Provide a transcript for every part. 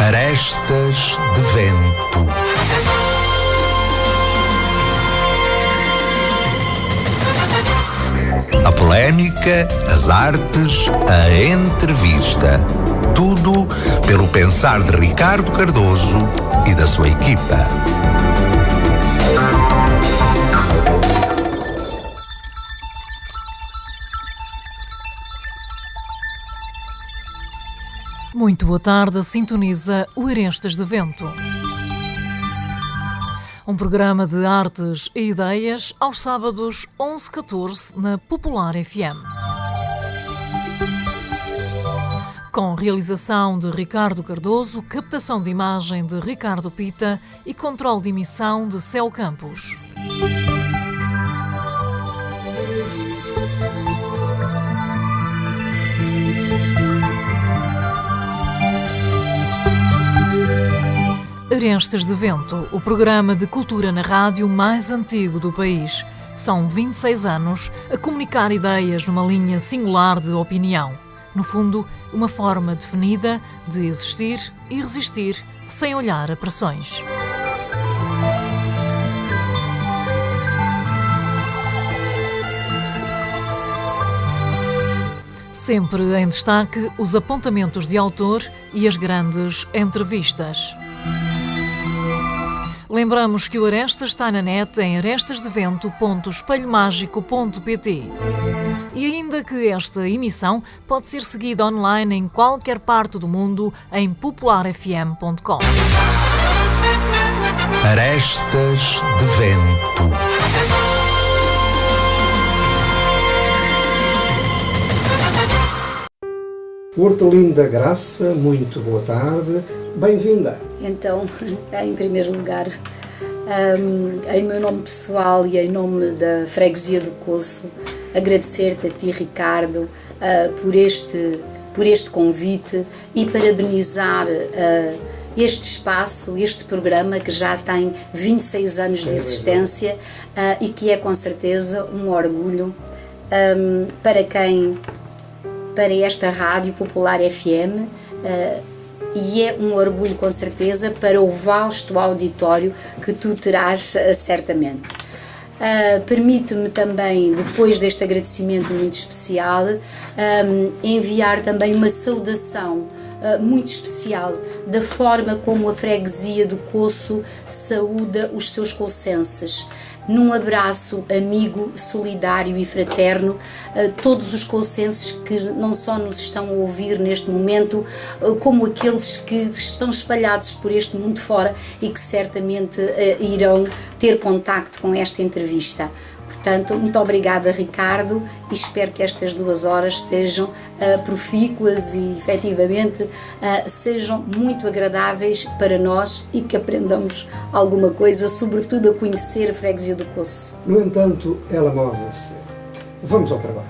Arestas de Vento. A polémica, as artes, a entrevista. Tudo pelo pensar de Ricardo Cardoso e da sua equipa. Muito boa tarde, sintoniza o Arestas de Vento. Um programa de artes e ideias aos sábados 11-14 na Popular FM. Com realização de Ricardo Cardoso, captação de imagem de Ricardo Pita e controle de emissão de Céu Campos. Arestas de Vento, o programa de cultura na rádio mais antigo do país. São 26 anos a comunicar ideias numa linha singular de opinião. No fundo, uma forma definida de existir e resistir sem olhar a pressões. Sempre em destaque os apontamentos de autor e as grandes entrevistas. Lembramos que o Arestas está na net em arestasdevento.espelhomágico.pt e ainda que esta emissão pode ser seguida online em qualquer parte do mundo em popularfm.com. Arestas de Vento. Hortelino da Graça, muito boa tarde, bem-vinda. Então, em primeiro lugar, em meu nome pessoal e em nome da Freguesia do Coço, agradecer-te a ti, Ricardo, por este convite e parabenizar este espaço, este programa que já tem 26 anos de existência e que é com certeza um orgulho para esta Rádio Popular FM, e é um orgulho com certeza para o vasto auditório que tu terás certamente. Permite-me também, depois deste agradecimento muito especial, enviar também uma saudação muito especial da forma como a Freguesia do Coço saúda os seus cocenses. Num abraço amigo, solidário e fraterno, todos os cocenses que não só nos estão a ouvir neste momento, como aqueles que estão espalhados por este mundo fora e que certamente irão ter contacto com esta entrevista. Portanto, muito obrigada, Ricardo, e espero que estas 2 horas sejam profícuas e, efetivamente, sejam muito agradáveis para nós e que aprendamos alguma coisa, sobretudo a conhecer a Freguesia do Coço. No entanto, ela move-se. Vamos ao trabalho.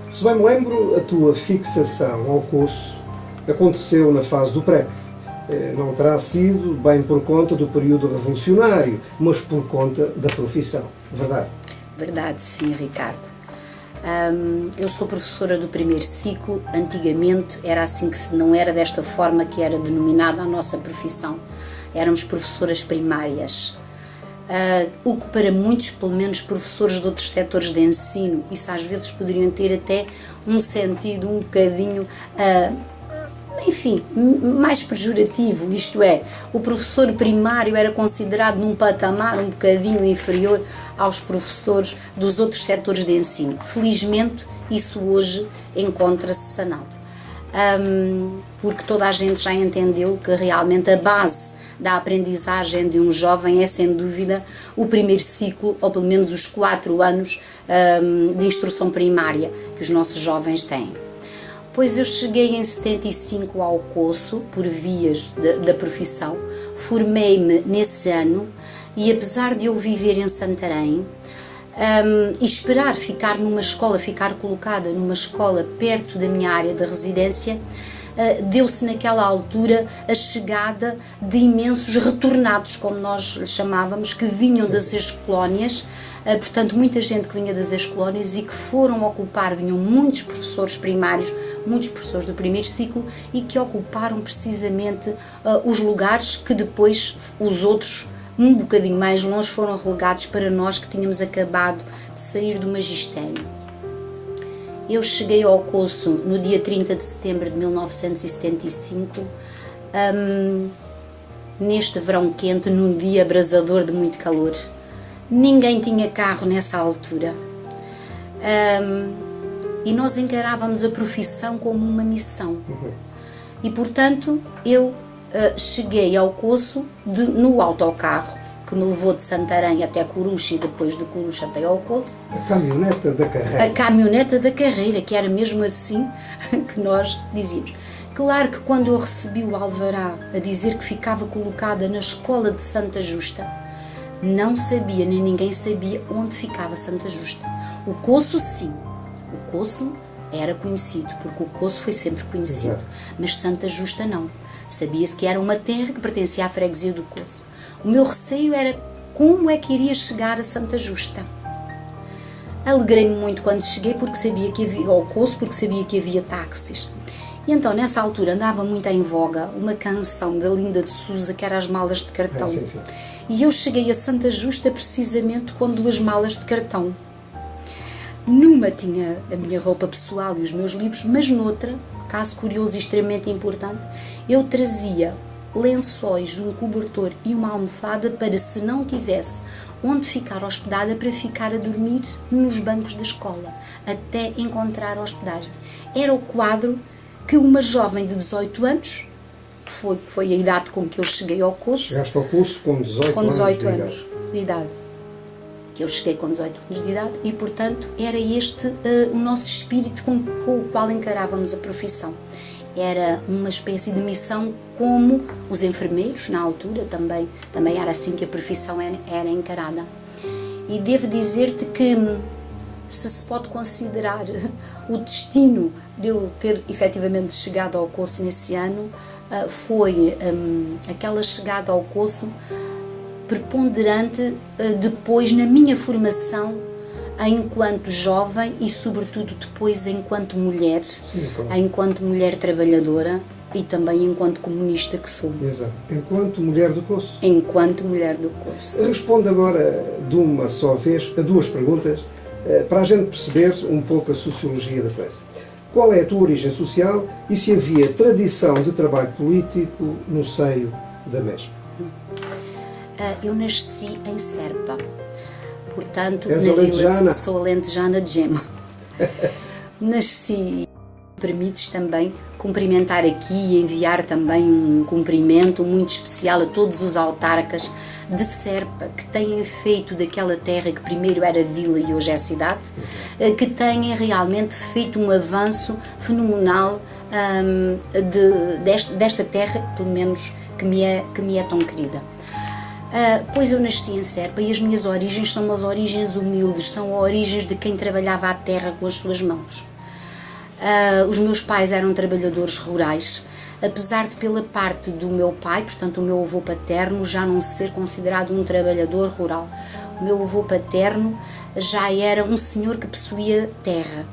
Se bem me lembro, a tua fixação ao Coço aconteceu na fase do PREC. Não terá sido bem por conta do período revolucionário, mas por conta da profissão, verdade? Verdade, sim, Ricardo. Eu sou professora do primeiro ciclo. Antigamente era assim, que não era desta forma que era denominada a nossa profissão. Éramos professoras primárias. O que para muitos, pelo menos professores de outros setores de ensino, isso às vezes poderiam ter até um sentido um bocadinho, enfim, mais pejorativo, isto é, o professor primário era considerado num patamar um bocadinho inferior aos professores dos outros setores de ensino. Felizmente, isso hoje encontra-se sanado, porque toda a gente já entendeu que realmente a base da aprendizagem de um jovem é, sem dúvida, o primeiro ciclo, ou pelo menos os 4 anos de instrução primária que os nossos jovens têm. Pois eu cheguei em 75 ao Coço, por vias da profissão, formei-me nesse ano e, apesar de eu viver em Santarém e esperar ficar colocada numa escola perto da minha área de residência, deu-se naquela altura a chegada de imensos retornados, como nós lhe chamávamos, que vinham das ex-colónias portanto muita gente que vinha das ex-colónias e que foram ocupar, vinham muitos professores primários, muitos professores do primeiro ciclo e que ocuparam precisamente os lugares que depois os outros, um bocadinho mais longe, foram relegados para nós que tínhamos acabado de sair do magistério. Eu cheguei ao Coço no dia 30 de setembro de 1975, neste verão quente, num dia abrasador de muito calor. Ninguém tinha carro nessa altura. E nós encarávamos a profissão como uma missão. E, portanto, eu cheguei ao Coço no autocarro, que me levou de Santarém até Coruche e depois de Coruche até ao Coço. A caminhoneta da carreira. A caminhoneta da carreira, que era mesmo assim que nós dizíamos. Claro que quando eu recebi o alvará a dizer que ficava colocada na escola de Santa Justa, não sabia, nem ninguém sabia onde ficava Santa Justa. O Coço, sim. O Coço era conhecido, porque o Coço foi sempre conhecido. Exato. Mas Santa Justa não. Sabia-se que era uma terra que pertencia à freguesia do Coço. O meu receio era como é que iria chegar a Santa Justa. Alegrei-me muito quando cheguei porque sabia que havia, ao Coço, porque sabia que havia táxis. E então, nessa altura, andava muito em voga uma canção da Linda de Sousa, que era As Malas de Cartão. Sim, sim. E eu cheguei a Santa Justa precisamente com 2 malas de cartão. Numa tinha a minha roupa pessoal e os meus livros, mas noutra, caso curioso e extremamente importante, eu trazia lençóis, um cobertor e uma almofada para, se não tivesse onde ficar hospedada, para ficar a dormir nos bancos da escola, até encontrar hospedagem. Era o quadro que uma jovem de 18 anos, que foi a idade com que eu cheguei ao Coço. Chegaste ao Coço com 18 anos de idade. Que eu cheguei com 18 anos de idade e, portanto, era este o nosso espírito com o qual encarávamos a profissão. Era uma espécie de missão, como os enfermeiros, na altura, também era assim que a profissão era encarada. E devo dizer-te que, se pode considerar o destino de eu ter efetivamente chegado ao Coço nesse ano, foi aquela chegada ao Coço preponderante depois na minha formação enquanto jovem e sobretudo depois enquanto mulher, Sim, claro. enquanto mulher trabalhadora e também enquanto comunista que sou. Exato. Enquanto mulher do Coço. Enquanto mulher do Coço. Responde agora de uma só vez a 2 perguntas para a gente perceber um pouco a sociologia da coisa. Qual é a tua origem social e se havia tradição de trabalho político no seio da mesma? Eu nasci em Serpa, portanto, És na alentejana? vila sou alentejana de Gema. Nasci. Permites também cumprimentar aqui e enviar também um cumprimento muito especial a todos os autarcas de Serpa que têm feito daquela terra que primeiro era vila e hoje é cidade, que têm realmente feito um avanço fenomenal desta terra, pelo menos que me é tão querida. Pois eu nasci em Serpa e as minhas origens são umas origens humildes, são origens de quem trabalhava a terra com as suas mãos. Os meus pais eram trabalhadores rurais, apesar de pela parte do meu pai, portanto o meu avô paterno, já não ser considerado um trabalhador rural. O meu avô paterno já era um senhor que possuía terra.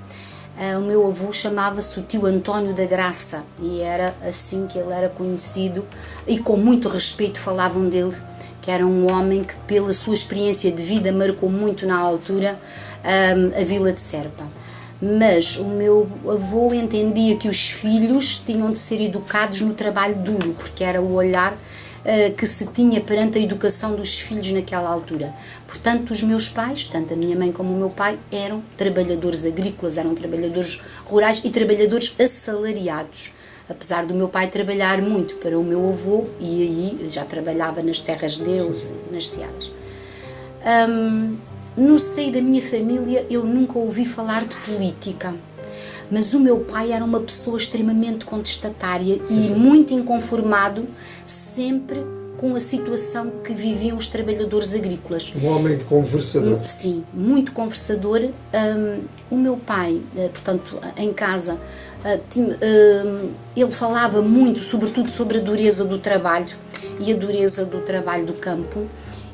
O meu avô chamava-se o tio António da Graça e era assim que ele era conhecido e com muito respeito falavam dele, que era um homem que pela sua experiência de vida marcou muito na altura a vila de Serpa. Mas o meu avô entendia que os filhos tinham de ser educados no trabalho duro, porque era o olhar que se tinha perante a educação dos filhos naquela altura. Portanto, os meus pais, tanto a minha mãe como o meu pai, eram trabalhadores agrícolas, eram trabalhadores rurais e trabalhadores assalariados. Apesar do meu pai trabalhar muito para o meu avô, e aí já trabalhava nas terras deles, nas searas. No seio da minha família eu nunca ouvi falar de política, mas o meu pai era uma pessoa extremamente contestatária e muito inconformado sempre com a situação que viviam os trabalhadores agrícolas. Um homem conversador. Sim, muito conversador. O meu pai, portanto, em casa, ele falava muito, sobretudo, sobre a dureza do trabalho e a dureza do trabalho do campo.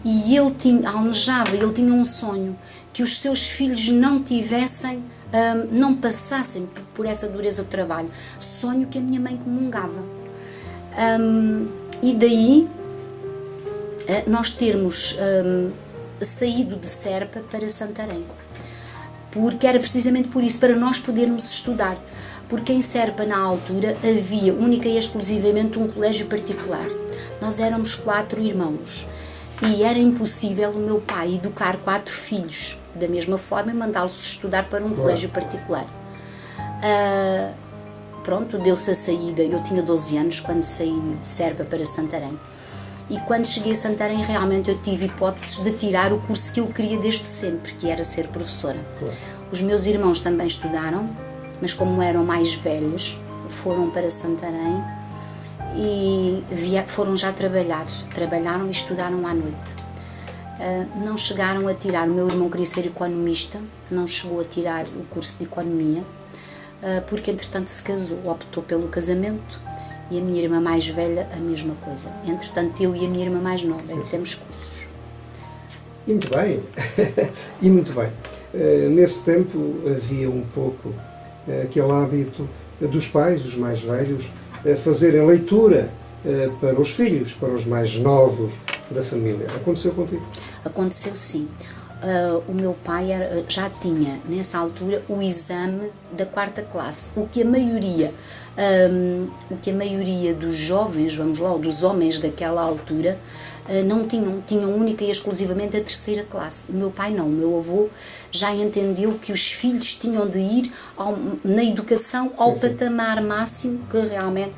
e ele almejava, ele tinha um sonho, que os seus filhos não tivessem, não passassem por essa dureza do trabalho. Sonho que a minha mãe comungava. E daí nós termos saído de Serpa para Santarém, porque era precisamente por isso, para nós podermos estudar, porque em Serpa na altura havia única e exclusivamente um colégio particular. Nós éramos 4 irmãos e era impossível o meu pai educar 4 filhos da mesma forma e mandá-los estudar para um colégio particular. Pronto, deu-se a saída. Eu tinha 12 anos quando saí de Serpa para Santarém. E quando cheguei a Santarém, realmente eu tive hipóteses de tirar o curso que eu queria desde sempre, que era ser professora. Claro. Os meus irmãos também estudaram, mas como eram mais velhos, foram para Santarém e foram já trabalhar. Trabalharam e estudaram à noite. Não chegaram a tirar. O meu irmão queria ser economista, não chegou a tirar o curso de economia, porque entretanto se casou, optou pelo casamento, e a minha irmã mais velha a mesma coisa. Entretanto eu e a minha irmã mais nova temos cursos. E muito bem, e muito bem. Nesse tempo havia um pouco aquele hábito dos pais, os mais velhos, fazerem leitura para os filhos, para os mais novos da família. Aconteceu contigo? Aconteceu, sim. O meu pai já tinha, nessa altura, o exame da 4ª classe, o que a maioria dos jovens, vamos lá, ou dos homens daquela altura, não tinham única e exclusivamente a 3ª classe. O meu pai não, o meu avô já entendeu que os filhos tinham de ir na educação ao patamar máximo que realmente...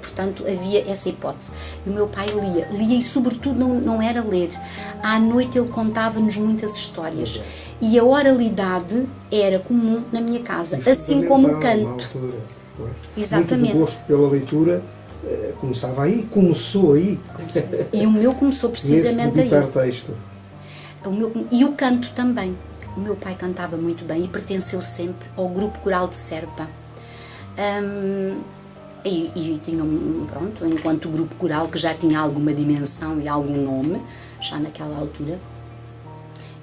portanto havia essa hipótese. E o meu pai lia e sobretudo não era ler. À noite ele contava-nos muitas histórias e a oralidade era comum na minha casa, assim como o canto. Exatamente. Muito do gosto pela leitura começou aí. E o meu começou precisamente aí. Texto. E o canto também. O meu pai cantava muito bem e pertenceu sempre ao grupo coral de Serpa. E tinha pronto, enquanto grupo coral que já tinha alguma dimensão e algum nome, já naquela altura,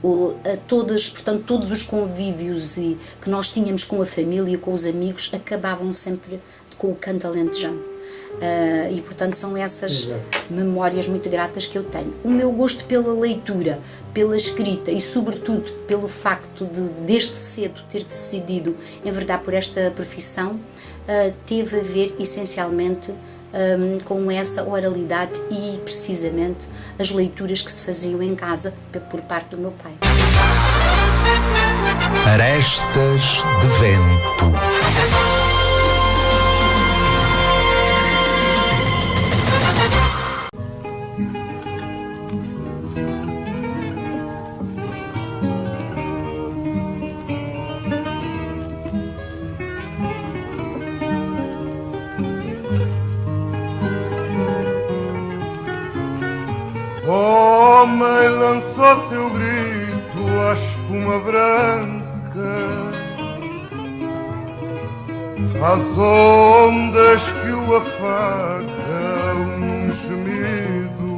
portanto, todos os convívios que nós tínhamos com a família, com os amigos, acabavam sempre com o canto alentejano. E portanto são essas memórias muito gratas que eu tenho. O meu gosto pela leitura, pela escrita e sobretudo pelo facto de desde cedo ter decidido enverdar por esta profissão, teve a ver essencialmente com essa oralidade e precisamente as leituras que se faziam em casa por parte do meu pai. Arestas de vento. Homem, lançou teu grito à espuma branca, às ondas que o afaga um gemido.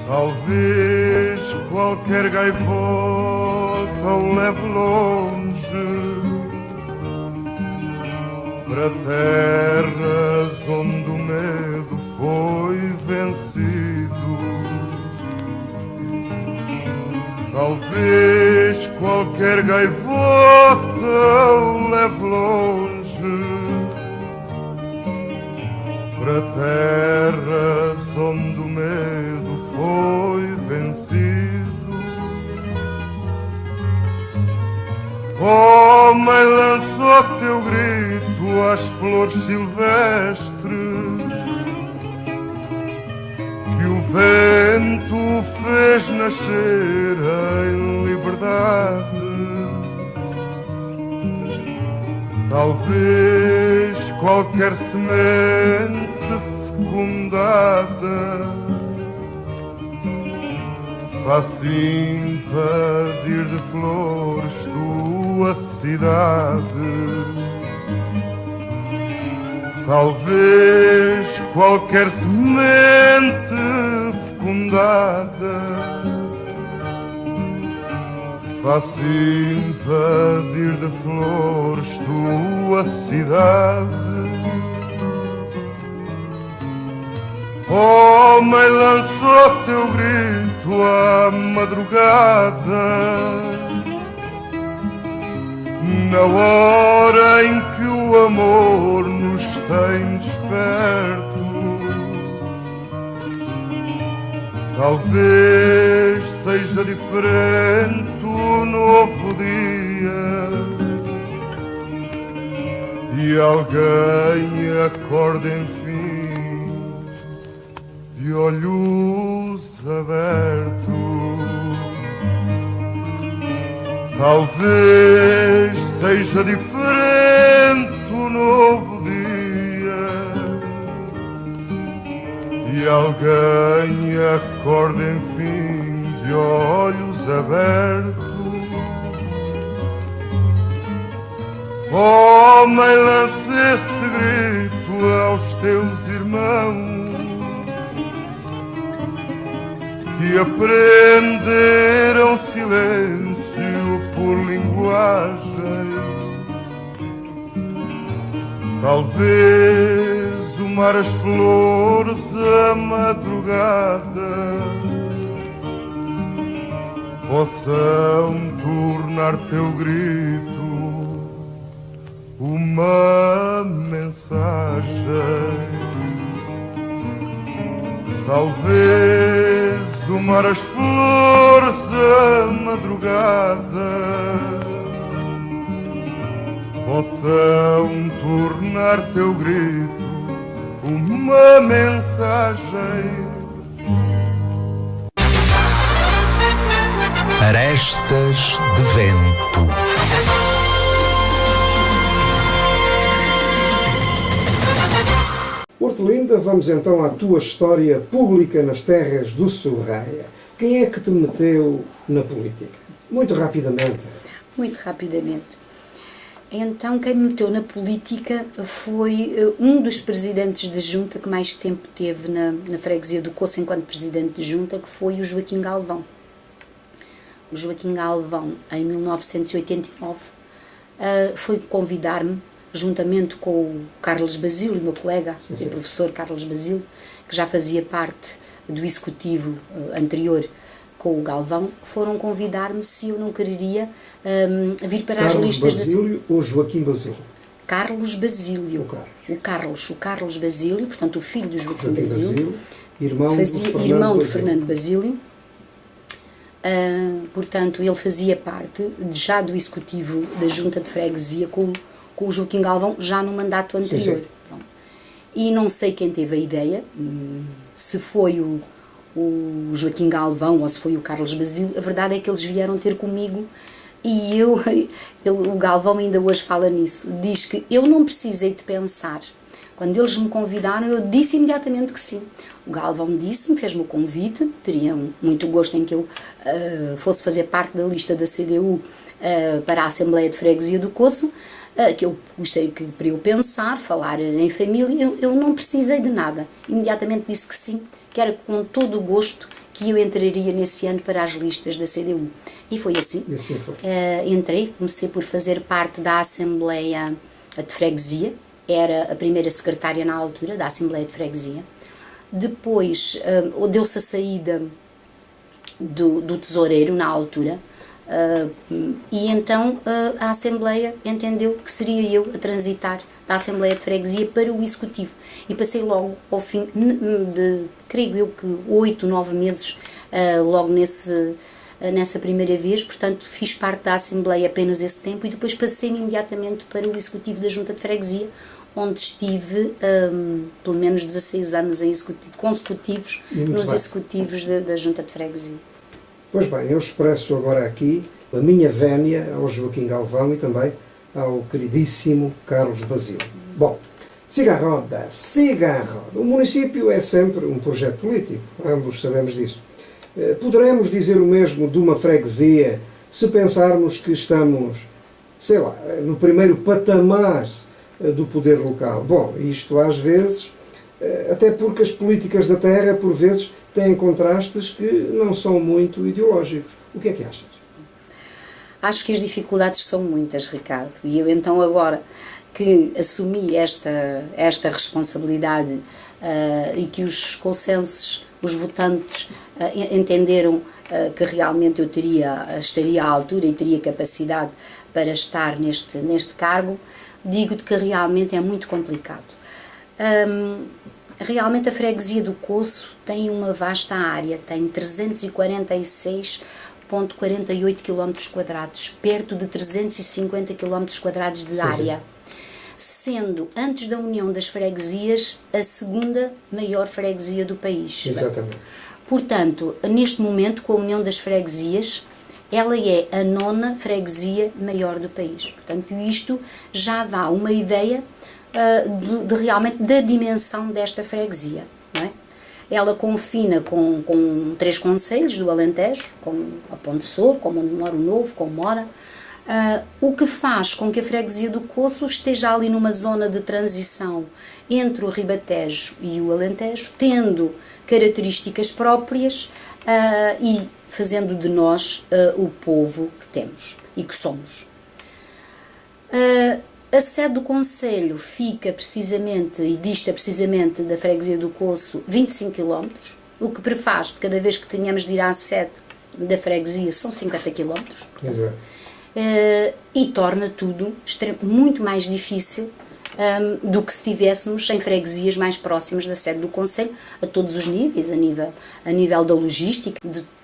Talvez qualquer gaivota o leve longe para terras onde o medo foi vencido. Talvez qualquer gaivota o leve longe para terras onde o medo foi vencido. Homem, lançou teu grito às flores silvestres que o vento fez nascer em liberdade. Talvez qualquer semente fecundada faça invadir de flores tua cidade. Talvez qualquer semente fecundada faça invadir de flores tua cidade. Homem, lança o teu grito à madrugada, na hora em que o amor nos tem desperto. Talvez seja diferente o novo dia e alguém acorde enfim de olhos abertos. Talvez seja diferente o novo dia e alguém acorde enfim de olhos abertos. Homem, lance esse grito aos teus irmãos que aprenderam silêncio por linguagem. Talvez o mar, as flores, a madrugada possam tornar teu grito uma mensagem. Talvez o mar, as flores, a madrugada possam tornar teu grito uma mensagem. Arestas de vento. Hortelinda, vamos então à tua história pública nas terras do Sorraia. Quem é que te meteu na política? Muito rapidamente. Muito rapidamente. Então, quem me meteu na política foi um dos presidentes de junta que mais tempo teve na freguesia do Coço enquanto presidente de junta, que foi o Joaquim Galvão. O Joaquim Galvão, em 1989, foi convidar-me, juntamente com o Carlos Basílio, meu colega, o professor Carlos Basílio, que já fazia parte do executivo anterior com o Galvão, foram convidar-me se eu não quereria vir para Carlos as listas... Basílio ou Joaquim Basílio? Carlos Basílio. O Carlos Basílio, portanto o filho do Joaquim Basílio, irmão de Fernando Basílio. Portanto, ele fazia parte já do executivo da junta de freguesia com o Joaquim Galvão, já no mandato anterior. Sim. E não sei quem teve a ideia, se foi o Joaquim Galvão ou se foi o Carlos Basílio. A verdade é que eles vieram ter comigo e o Galvão ainda hoje fala nisso. Diz que eu não precisei de pensar. Quando eles me convidaram, eu disse imediatamente que sim. O Galvão disse-me, fez-me o convite, teria muito gosto em que eu fosse fazer parte da lista da CDU para a Assembleia de Freguesia do Coço, que eu gostei para eu pensar, falar em família. Eu não precisei de nada. Imediatamente disse que sim, que era com todo o gosto que eu entraria nesse ano para as listas da CDU. E foi assim. Entrei, comecei por fazer parte da Assembleia de Freguesia, era a primeira secretária na altura da Assembleia de Freguesia. Depois deu-se a saída do tesoureiro na altura, e então a Assembleia entendeu que seria eu a transitar da Assembleia de Freguesia para o Executivo. E passei logo ao fim de, creio eu que 8, 9 meses, logo nessa primeira vez. Portanto, fiz parte da Assembleia apenas esse tempo e depois passei imediatamente para o Executivo da Junta de Freguesia, onde estive pelo menos 16 anos consecutivos nos executivos da Junta de Freguesia. Pois bem, eu expresso agora aqui a minha vénia ao Joaquim Galvão e também ao queridíssimo Carlos Basílio. Bom, siga a roda. O município é sempre um projeto político, ambos sabemos disso. Poderemos dizer o mesmo de uma freguesia se pensarmos que estamos, sei lá, no primeiro patamar do poder local. Bom, isto às vezes até porque as políticas da terra, por vezes, têm contrastes que não são muito ideológicos. O que é que achas? Acho que as dificuldades são muitas, Ricardo, e eu então agora que assumi esta responsabilidade e que os consensos, os votantes entenderam que realmente eu estaria à altura e teria capacidade para estar neste cargo, digo-te que realmente é muito complicado. Realmente a freguesia do Coço tem uma vasta área, tem 346,48 km², perto de 350 km² de área, sendo, antes da união das freguesias, a segunda maior freguesia do país. Exatamente. Portanto, neste momento, com a união das freguesias, ela é a 9ª freguesia maior do país. Portanto, isto já dá uma ideia realmente da dimensão desta freguesia, não é? Ela confina com 3 concelhos do Alentejo, com a Ponte Sor, com Moro Novo, com Mora, o que faz com que a freguesia do Coço esteja ali numa zona de transição entre o Ribatejo e o Alentejo, tendo características próprias e fazendo de nós o povo que temos e que somos. A sede do concelho fica precisamente, e dista precisamente da freguesia do Coço, 25 km, o que prefaz de cada vez que tenhamos de ir à sede da freguesia são 50 km. Exato. E torna tudo muito mais difícil do que se estivéssemos em freguesias mais próximas da sede do concelho, a todos os níveis, a nível da logística,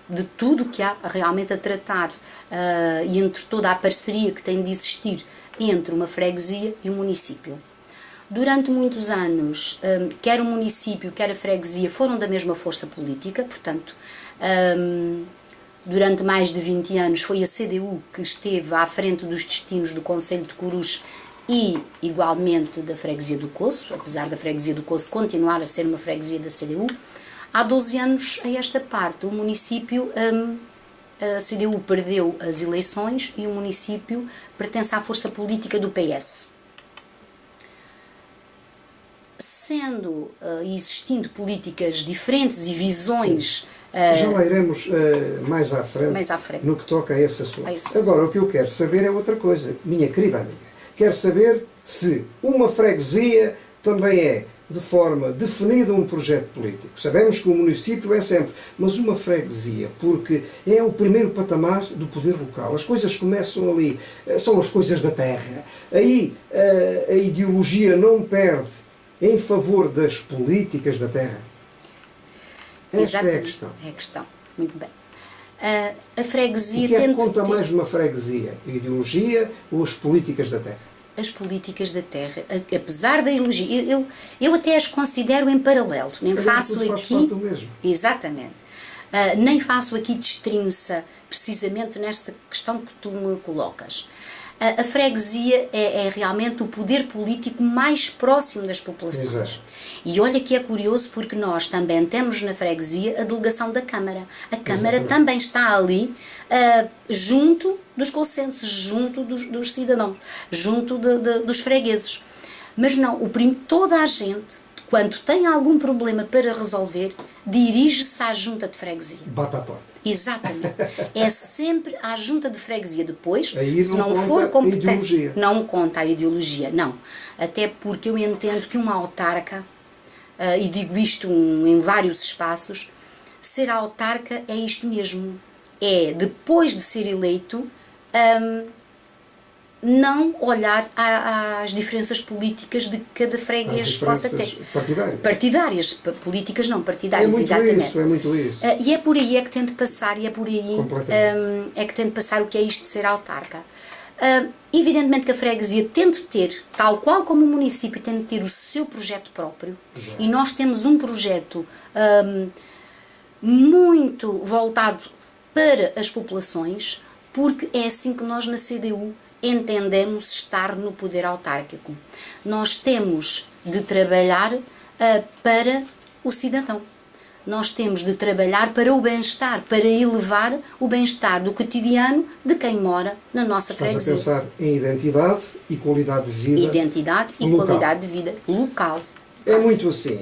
de tudo que há realmente a tratar e entre toda a parceria que tem de existir entre uma freguesia e um município. Durante muitos anos, quer o município, quer a freguesia foram da mesma força política, portanto, durante mais de 20 anos foi a CDU que esteve à frente dos destinos do concelho de Coruche e, igualmente, da freguesia do Coço, apesar da freguesia do Coço continuar a ser uma freguesia da CDU. Há 12 anos a esta parte, o município, a CDU perdeu as eleições e o município pertence à força política do PS. Sendo e existindo políticas diferentes e visões... Já lá iremos mais à frente no que toca a esse assunto. Agora, o que eu quero saber é outra coisa, minha querida amiga. Quero saber se uma freguesia também é, de forma definida, um projeto político. Sabemos que o município é sempre, mas uma freguesia, porque é o primeiro patamar do poder local. As coisas começam ali, são as coisas da terra. Aí a ideologia não perde em favor das políticas da terra. Esta é a questão. É a questão, muito bem. A freguesia o que é que conta mais numa freguesia? A ideologia ou as políticas da terra? As políticas da terra, apesar da ideologia, eu até as considero em paralelo. Nem faço aqui. Exatamente. Nem faço aqui destrinça precisamente nesta questão que tu me colocas. A freguesia é realmente o poder político mais próximo das populações. Exato. E olha que é curioso porque nós também temos na freguesia a delegação da Câmara. A Câmara também está ali junto dos consensos, junto dos cidadãos, junto dos fregueses. Mas não, toda a gente, quando tem algum problema para resolver, dirige-se à junta de freguesia. Bate à porta. Exatamente. É sempre à junta de freguesia. Depois, aí se não for competente, não conta a ideologia, não. Até porque eu entendo que uma autarca, e digo isto em vários espaços, ser autarca é isto mesmo. É, depois de ser eleito, não olhar às diferenças políticas de cada freguês possa ter. Partidárias. Políticas não, partidárias, exatamente. É muito isso. E é por aí é que tem de passar, é que tem de passar o que é isto de ser autarca. Evidentemente que a freguesia tem de ter, tal qual como o município tem de ter o seu projeto próprio. Exato. E nós temos um projeto muito voltado para as populações, porque é assim que nós na CDU entendemos estar no poder autárquico. Nós temos de trabalhar para o cidadão. Nós temos de trabalhar para o bem-estar, para elevar o bem-estar do cotidiano de quem mora na nossa freguesia. Estás a pensar em identidade e qualidade de vida qualidade de vida local. É muito assim.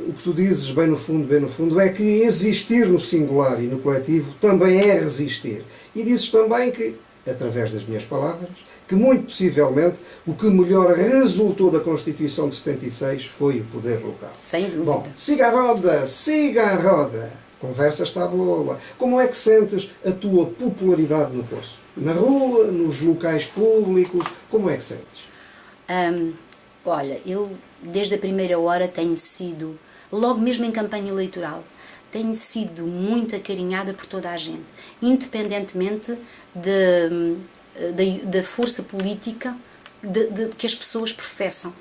O que tu dizes, bem no fundo, é que existir no singular e no coletivo também é resistir. E dizes também que, através das minhas palavras, que muito possivelmente o que melhor resultou da Constituição de 76 foi o poder local. Sem dúvida. Bom, siga a roda. Conversa está boa. Como é que sentes a tua popularidade no Poço? Na rua, nos locais públicos, como é que sentes? Olha, eu desde a primeira hora tenho sido, logo mesmo em campanha eleitoral, tenho sido muito acarinhada por toda a gente, independentemente da força política que as pessoas professam.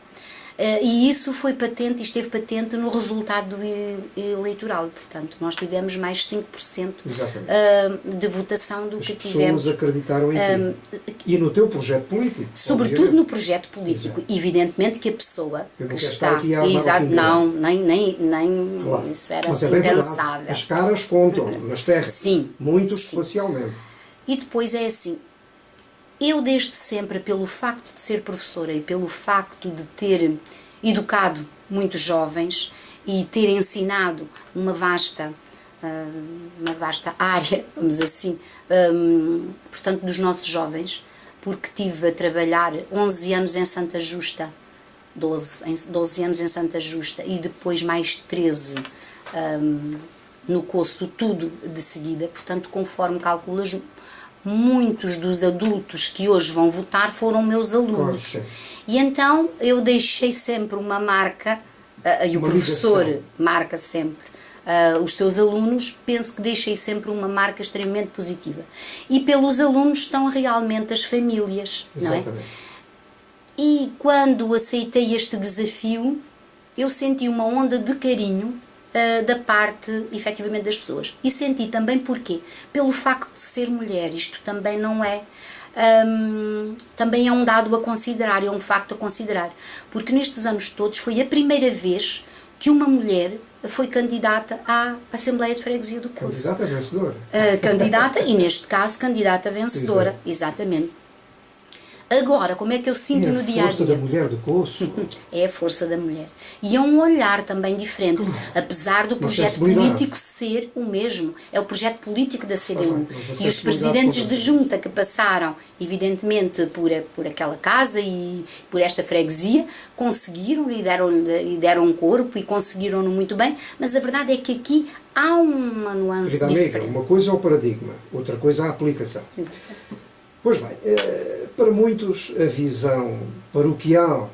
E isso foi patente e esteve patente no resultado eleitoral. Portanto, nós tivemos mais 5% de votação do que tivemos. As pessoas acreditaram em ti. E no teu projeto político. Sobretudo obviamente. No projeto político. Exato. Evidentemente que a pessoa Eu não que quero está... estar aqui a Exato, não, nem claro. isso era Mas é bem impensável. verdade. As caras contam nas terras. Sim. Muitos Sim. especialmente. E depois é assim, eu desde sempre, pelo facto de ser professora e pelo facto de ter educado muitos jovens e ter ensinado uma vasta área, vamos assim, portanto, dos nossos jovens, porque tive a trabalhar 11 anos em Santa Justa, 12 anos em Santa Justa e depois mais 13 no Coço, tudo de seguida. Portanto, conforme calculas, muitos dos adultos que hoje vão votar foram meus alunos. Claro, e então eu deixei sempre uma marca, e o Uma professor ligação. marca sempre os seus alunos, penso que deixei sempre uma marca extremamente positiva. E pelos alunos estão realmente as famílias, não é? Exatamente. E quando aceitei este desafio, eu senti uma onda de carinho da parte, efetivamente, das pessoas. E senti também porquê? Pelo facto de ser mulher. Isto também não é... também é um dado a considerar, é um facto a considerar. Porque nestes anos todos foi a primeira vez que uma mulher foi candidata à Assembleia de Freguesia do Coço. Candidata vencedora. Candidata, e neste caso, candidata vencedora. Exato. Exatamente. Agora, como é que eu sinto no dia a É a força dia? da mulher do Coço. É a força da mulher. E é um olhar também diferente, apesar do projeto sensibilidade. político ser o mesmo. É o projeto político da CDU. Mas a E os sensibilidade presidentes toda. de junta que passaram, evidentemente, por aquela casa e por esta freguesia, conseguiram e deram um corpo e conseguiram-no muito bem, mas a verdade é que aqui há uma nuance Querida amiga, diferente. uma coisa é o paradigma, outra coisa é a aplicação. Pois bem, para muitos a visão paroquial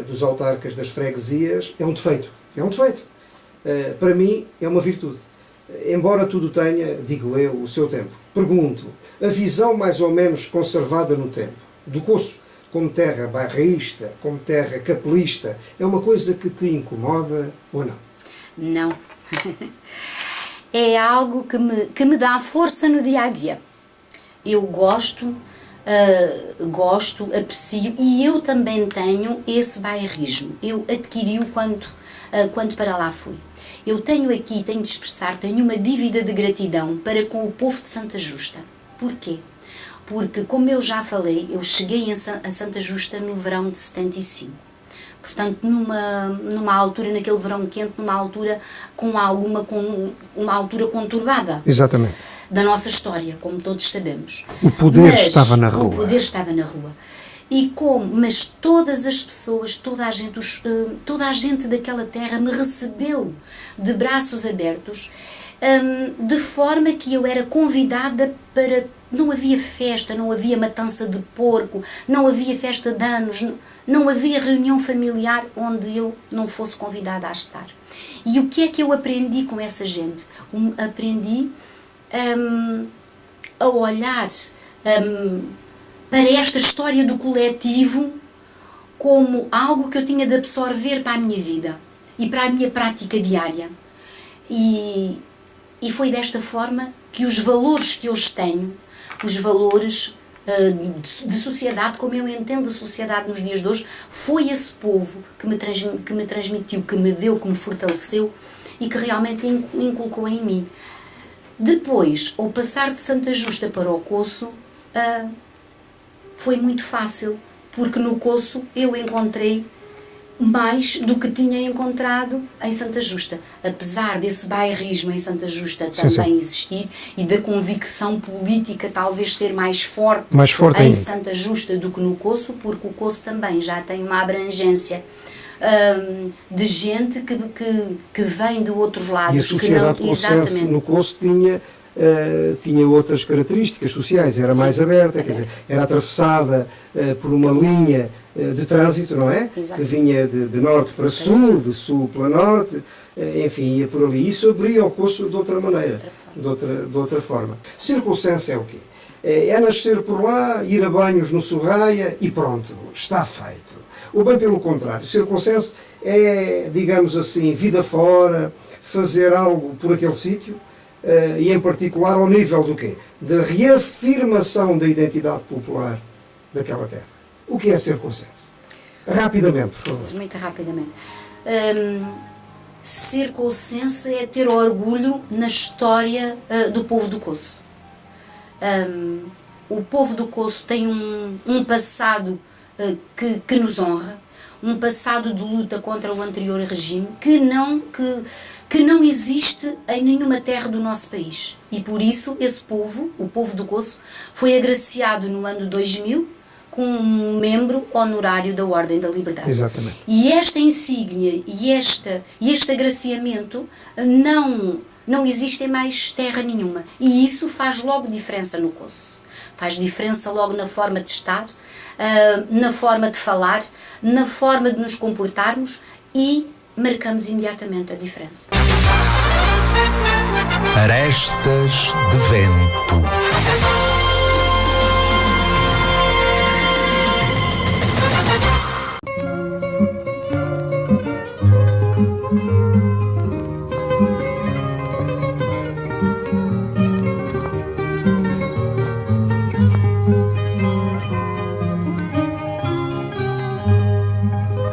dos autarcas das freguesias é um defeito. É um defeito. Para mim é uma virtude. Embora tudo tenha, digo eu, o seu tempo. Pergunto, a visão mais ou menos conservada no tempo do Coço, como terra bairrista, como terra capelista, é uma coisa que te incomoda ou não? Não. É algo que me dá força no dia a dia. Eu gosto, aprecio e eu também tenho esse bairrismo. Eu adquiri-o quando para lá fui. Eu tenho de expressar, tenho uma dívida de gratidão para com o povo de Santa Justa. Porquê? Porque, como eu já falei, eu cheguei a Santa Justa no verão de 75. Portanto, numa altura, naquele verão quente, numa altura com uma altura conturbada. Exatamente. Da nossa história, como todos sabemos. O poder estava na rua. O poder estava na rua. Mas todas as pessoas, toda a gente daquela terra me recebeu de braços abertos, de forma que eu era convidada para... Não havia festa, não havia matança de porco, não havia festa de anos, não havia reunião familiar onde eu não fosse convidada a estar. E o que é que eu aprendi com essa gente? Aprendi a olhar para esta história do coletivo como algo que eu tinha de absorver para a minha vida e para a minha prática diária. E foi desta forma que os valores que hoje tenho, os valores de sociedade, como eu entendo a sociedade nos dias de hoje, foi esse povo que me transmitiu, que me deu, que me fortaleceu e que realmente inculcou em mim. Depois, ao passar de Santa Justa para o Coço, foi muito fácil, porque no Coço eu encontrei mais do que tinha encontrado em Santa Justa. Apesar desse bairrismo em Santa Justa também existir e da convicção política talvez ser mais forte em ainda. Santa Justa do que no Coço, porque o Coço também já tem uma abrangência de gente que vem de outros lados. E a sociedade cocense no Coço tinha outras características sociais, era mais aberta, quer dizer, era atravessada por uma linha de trânsito, não é? Exato. Que vinha de norte para sul, de sul para norte, enfim, ia por ali. Isso abria o Coço de outra maneira, de outra forma. Ser cocense é o quê? É nascer por lá, ir a banhos no Sorraia e pronto, está feito. Ou bem pelo contrário, ser cocense é, digamos assim, vida fora, fazer algo por aquele sítio, e em particular ao nível do quê? Da reafirmação da identidade popular daquela terra. O que é ser cocense? Rapidamente, por favor. Muito rapidamente. Ser cocense é ter orgulho na história do povo do Coço. O povo do Coço tem um passado que nos honra, um passado de luta contra o anterior regime que não existe em nenhuma terra do nosso país. E por isso esse povo, o povo do Coço, foi agraciado no ano 2000 com um membro honorário da Ordem da Liberdade. Exatamente. E esta insígnia e este agraciamento não existe em mais terra nenhuma. E isso faz logo diferença no Coço. Faz diferença logo na forma de estar, na forma de falar, na forma de nos comportarmos e marcamos imediatamente a diferença. Arestas de vento.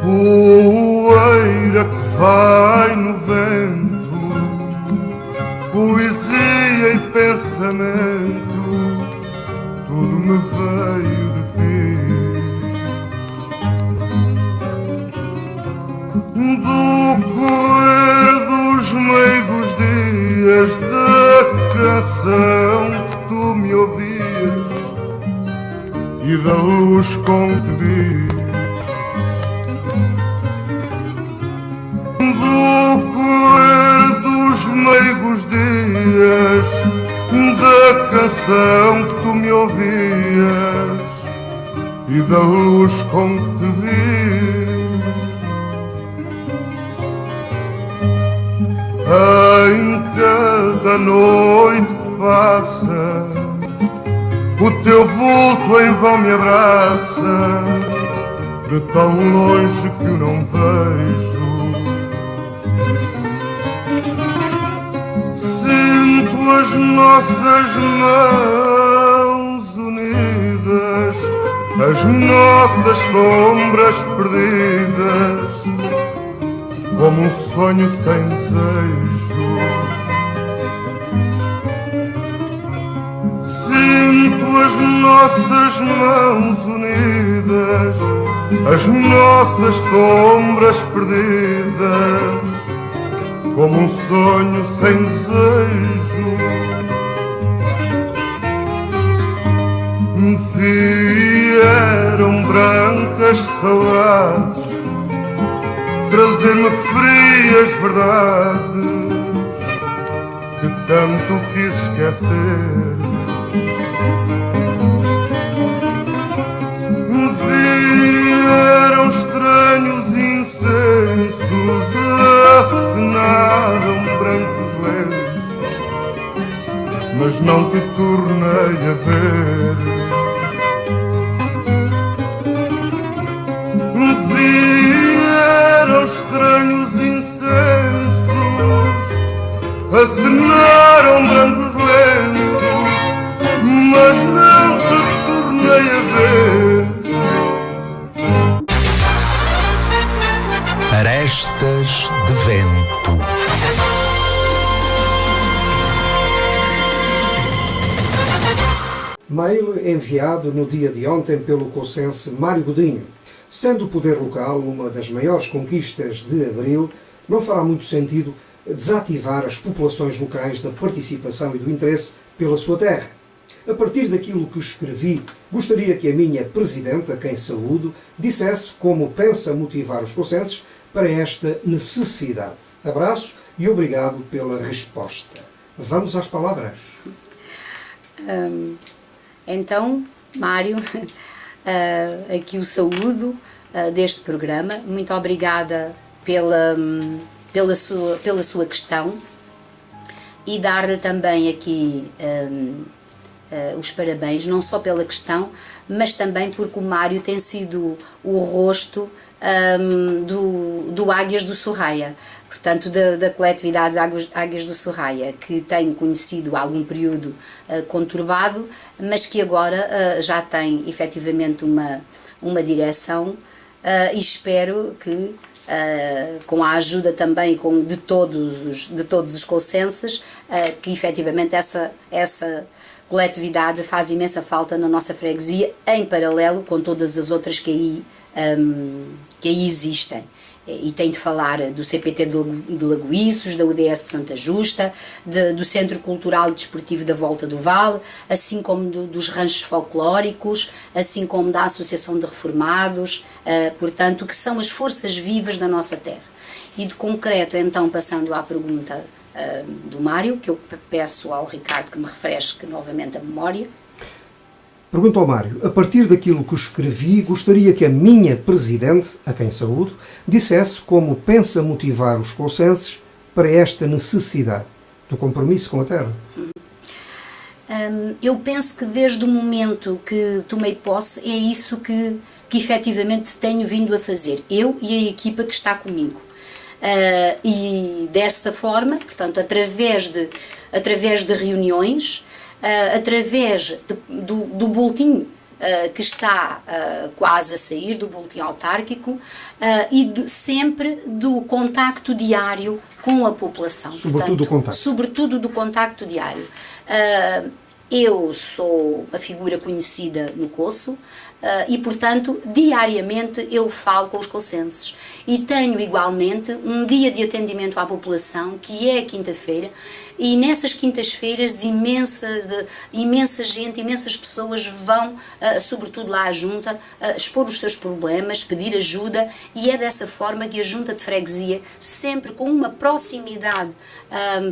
Poeira que vai no vento, poesia e pensamento, tudo me veio de ti. Do correr dos meigos dias, da canção que tu me ouvias e da luz com que vi. Do correr dos meigos dias, da canção que tu me ouvias e da luz com que te vi. Em cada noite que passa, o teu vulto em vão me abraça, de tão longe que o não vejo. Sinto as nossas mãos unidas, as nossas sombras perdidas, como um sonho sem desejo. Sinto as nossas mãos unidas, as nossas sombras perdidas, como um sonho sem desejo. Vieram brancas saudades trazer-me frias verdades que tanto quis esquecer. Vieram estranhos incensos, acenaram brancos lenços, mas não te tornei a ver. Vieram estranhos incensos, acenaram brancos lenços, mas não te tornei a ver. Arestas de vento. Mail enviado no dia de ontem pelo cocense Mário Godinho. Sendo o poder local uma das maiores conquistas de Abril, não fará muito sentido desativar as populações locais da participação e do interesse pela sua terra. A partir daquilo que escrevi, gostaria que a minha Presidente, a quem saúdo, dissesse como pensa motivar os consensos para esta necessidade. Abraço e obrigado pela resposta. Vamos às palavras. Então, Mário, aqui o saúdo deste programa. Muito obrigada pela sua questão e dar-lhe também aqui os parabéns, não só pela questão, mas também porque o Mário tem sido o rosto do Águias do Sorraia, portanto da coletividade Águias do Sorraia, que tenho conhecido há algum período conturbado, mas que agora já tem efetivamente uma direção e espero que com a ajuda também de todos os consensos, que efetivamente essa coletividade faz imensa falta na nossa freguesia, em paralelo com todas as outras que aí existem. E tenho de falar do CPT de Lagoiços, da UDS de Santa Justa, do Centro Cultural e Desportivo da Volta do Vale, assim como dos ranchos folclóricos, assim como da Associação de Reformados, portanto, que são as forças vivas da nossa terra. E de concreto, então, passando à pergunta do Mário, que eu peço ao Ricardo que me refresque novamente a memória. Pergunto ao Mário, a partir daquilo que escrevi, gostaria que a minha Presidente, a quem saúdo, dissesse como pensa motivar os consensos para esta necessidade do compromisso com a terra. Eu penso que desde o momento que tomei posse é isso que efetivamente tenho vindo a fazer, eu e a equipa que está comigo. E desta forma, portanto, através de reuniões, através do boletim que está quase a sair, do boletim autárquico, e sempre do contacto diário com a população. Sobretudo do contacto diário. Eu sou uma figura conhecida no Coço e, portanto, diariamente eu falo com os cocenses. E tenho igualmente um dia de atendimento à população, que é a quinta-feira, e nessas quintas-feiras imensa gente, imensas pessoas vão, sobretudo lá à junta, expor os seus problemas, pedir ajuda, e é dessa forma que a junta de freguesia, sempre com uma proximidade,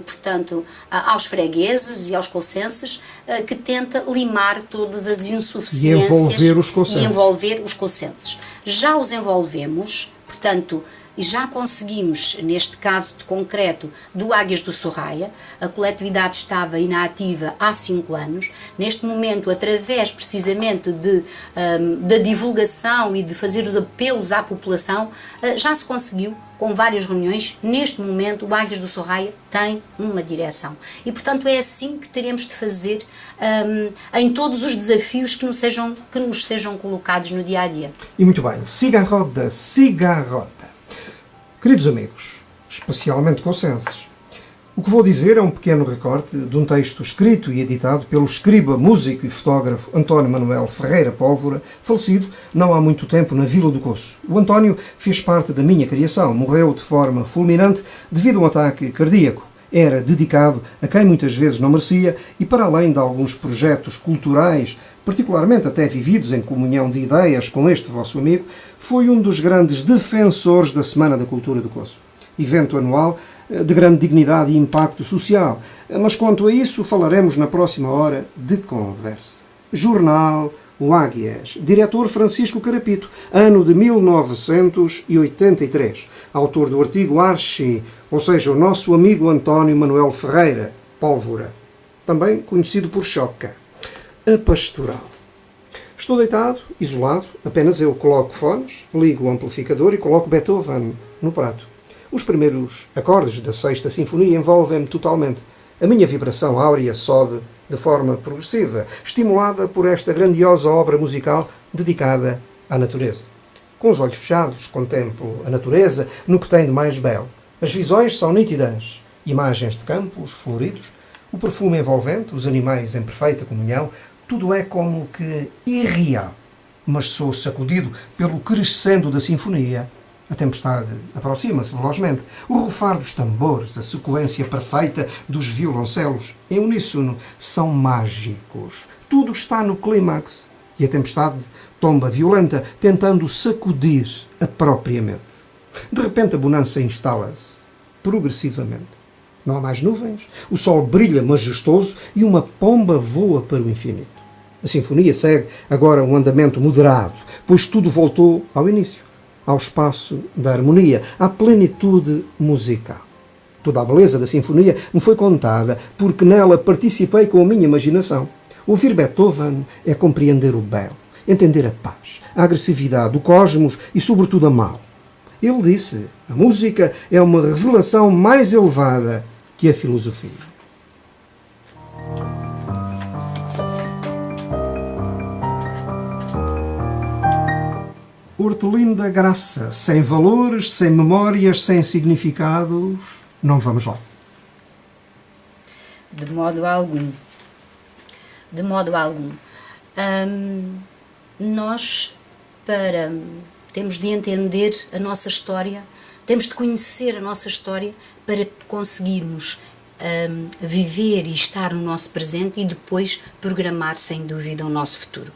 portanto, aos fregueses e aos consenses, que tenta limar todas as insuficiências e envolver os consenses. Já os envolvemos, portanto, e já conseguimos, neste caso de concreto, do Águias do Sorraia, a coletividade estava inativa há 5 anos, neste momento, através precisamente da divulgação e de fazer os apelos à população, já se conseguiu, com várias reuniões, neste momento o Águias do Sorraia tem uma direção. E, portanto, é assim que teremos de fazer em todos os desafios que nos sejam colocados no dia-a-dia. E muito bem, siga a roda, siga a roda. Queridos amigos, especialmente consenses, o que vou dizer é um pequeno recorte de um texto escrito e editado pelo escriba, músico e fotógrafo António Manuel Ferreira Pólvora, falecido não há muito tempo na Vila do Coço. O António fez parte da minha criação, morreu de forma fulminante devido a um ataque cardíaco. Era dedicado a quem muitas vezes não merecia e, para além de alguns projetos culturais, particularmente até vividos em comunhão de ideias com este vosso amigo, foi um dos grandes defensores da Semana da Cultura do Coço. Evento anual de grande dignidade e impacto social. Mas quanto a isso falaremos na próxima hora de conversa. Jornal O Águias, diretor Francisco Carapito, ano de 1983. Autor do artigo Archi, ou seja, o nosso amigo António Manuel Ferreira Pólvora, também conhecido por Choca. A Pastoral. Estou deitado, isolado, apenas eu coloco fones, ligo o amplificador e coloco Beethoven no prato. Os primeiros acordes da Sexta Sinfonia envolvem-me totalmente. A minha vibração áurea sobe de forma progressiva, estimulada por esta grandiosa obra musical dedicada à natureza. Com os olhos fechados, contemplo a natureza no que tem de mais belo. As visões são nítidas, imagens de campos floridos, o perfume envolvente, os animais em perfeita comunhão, tudo é como que irreal, mas sou sacudido pelo crescendo da sinfonia. A tempestade aproxima-se velozmente. O rufar dos tambores, a sequência perfeita dos violoncelos, em uníssono, são mágicos. Tudo está no clímax. E a tempestade tomba violenta, tentando sacudir a própria mente. De repente a bonança instala-se, progressivamente. Não há mais nuvens, o sol brilha majestoso e uma pomba voa para o infinito. A sinfonia segue agora um andamento moderado, pois tudo voltou ao início, ao espaço da harmonia, à plenitude musical. Toda a beleza da sinfonia me foi contada, porque nela participei com a minha imaginação. Ouvir Beethoven é compreender o belo, entender a paz, a agressividade, o cosmos e, sobretudo, a mal. Ele disse, a música é uma revelação mais elevada que a filosofia. Hortelinda graça, sem valores, sem memórias, sem significados, não vamos lá. De modo algum. De modo algum. Nós, temos de entender a nossa história, temos de conhecer a nossa história para conseguirmos viver e estar no nosso presente e depois programar, sem dúvida, o nosso futuro.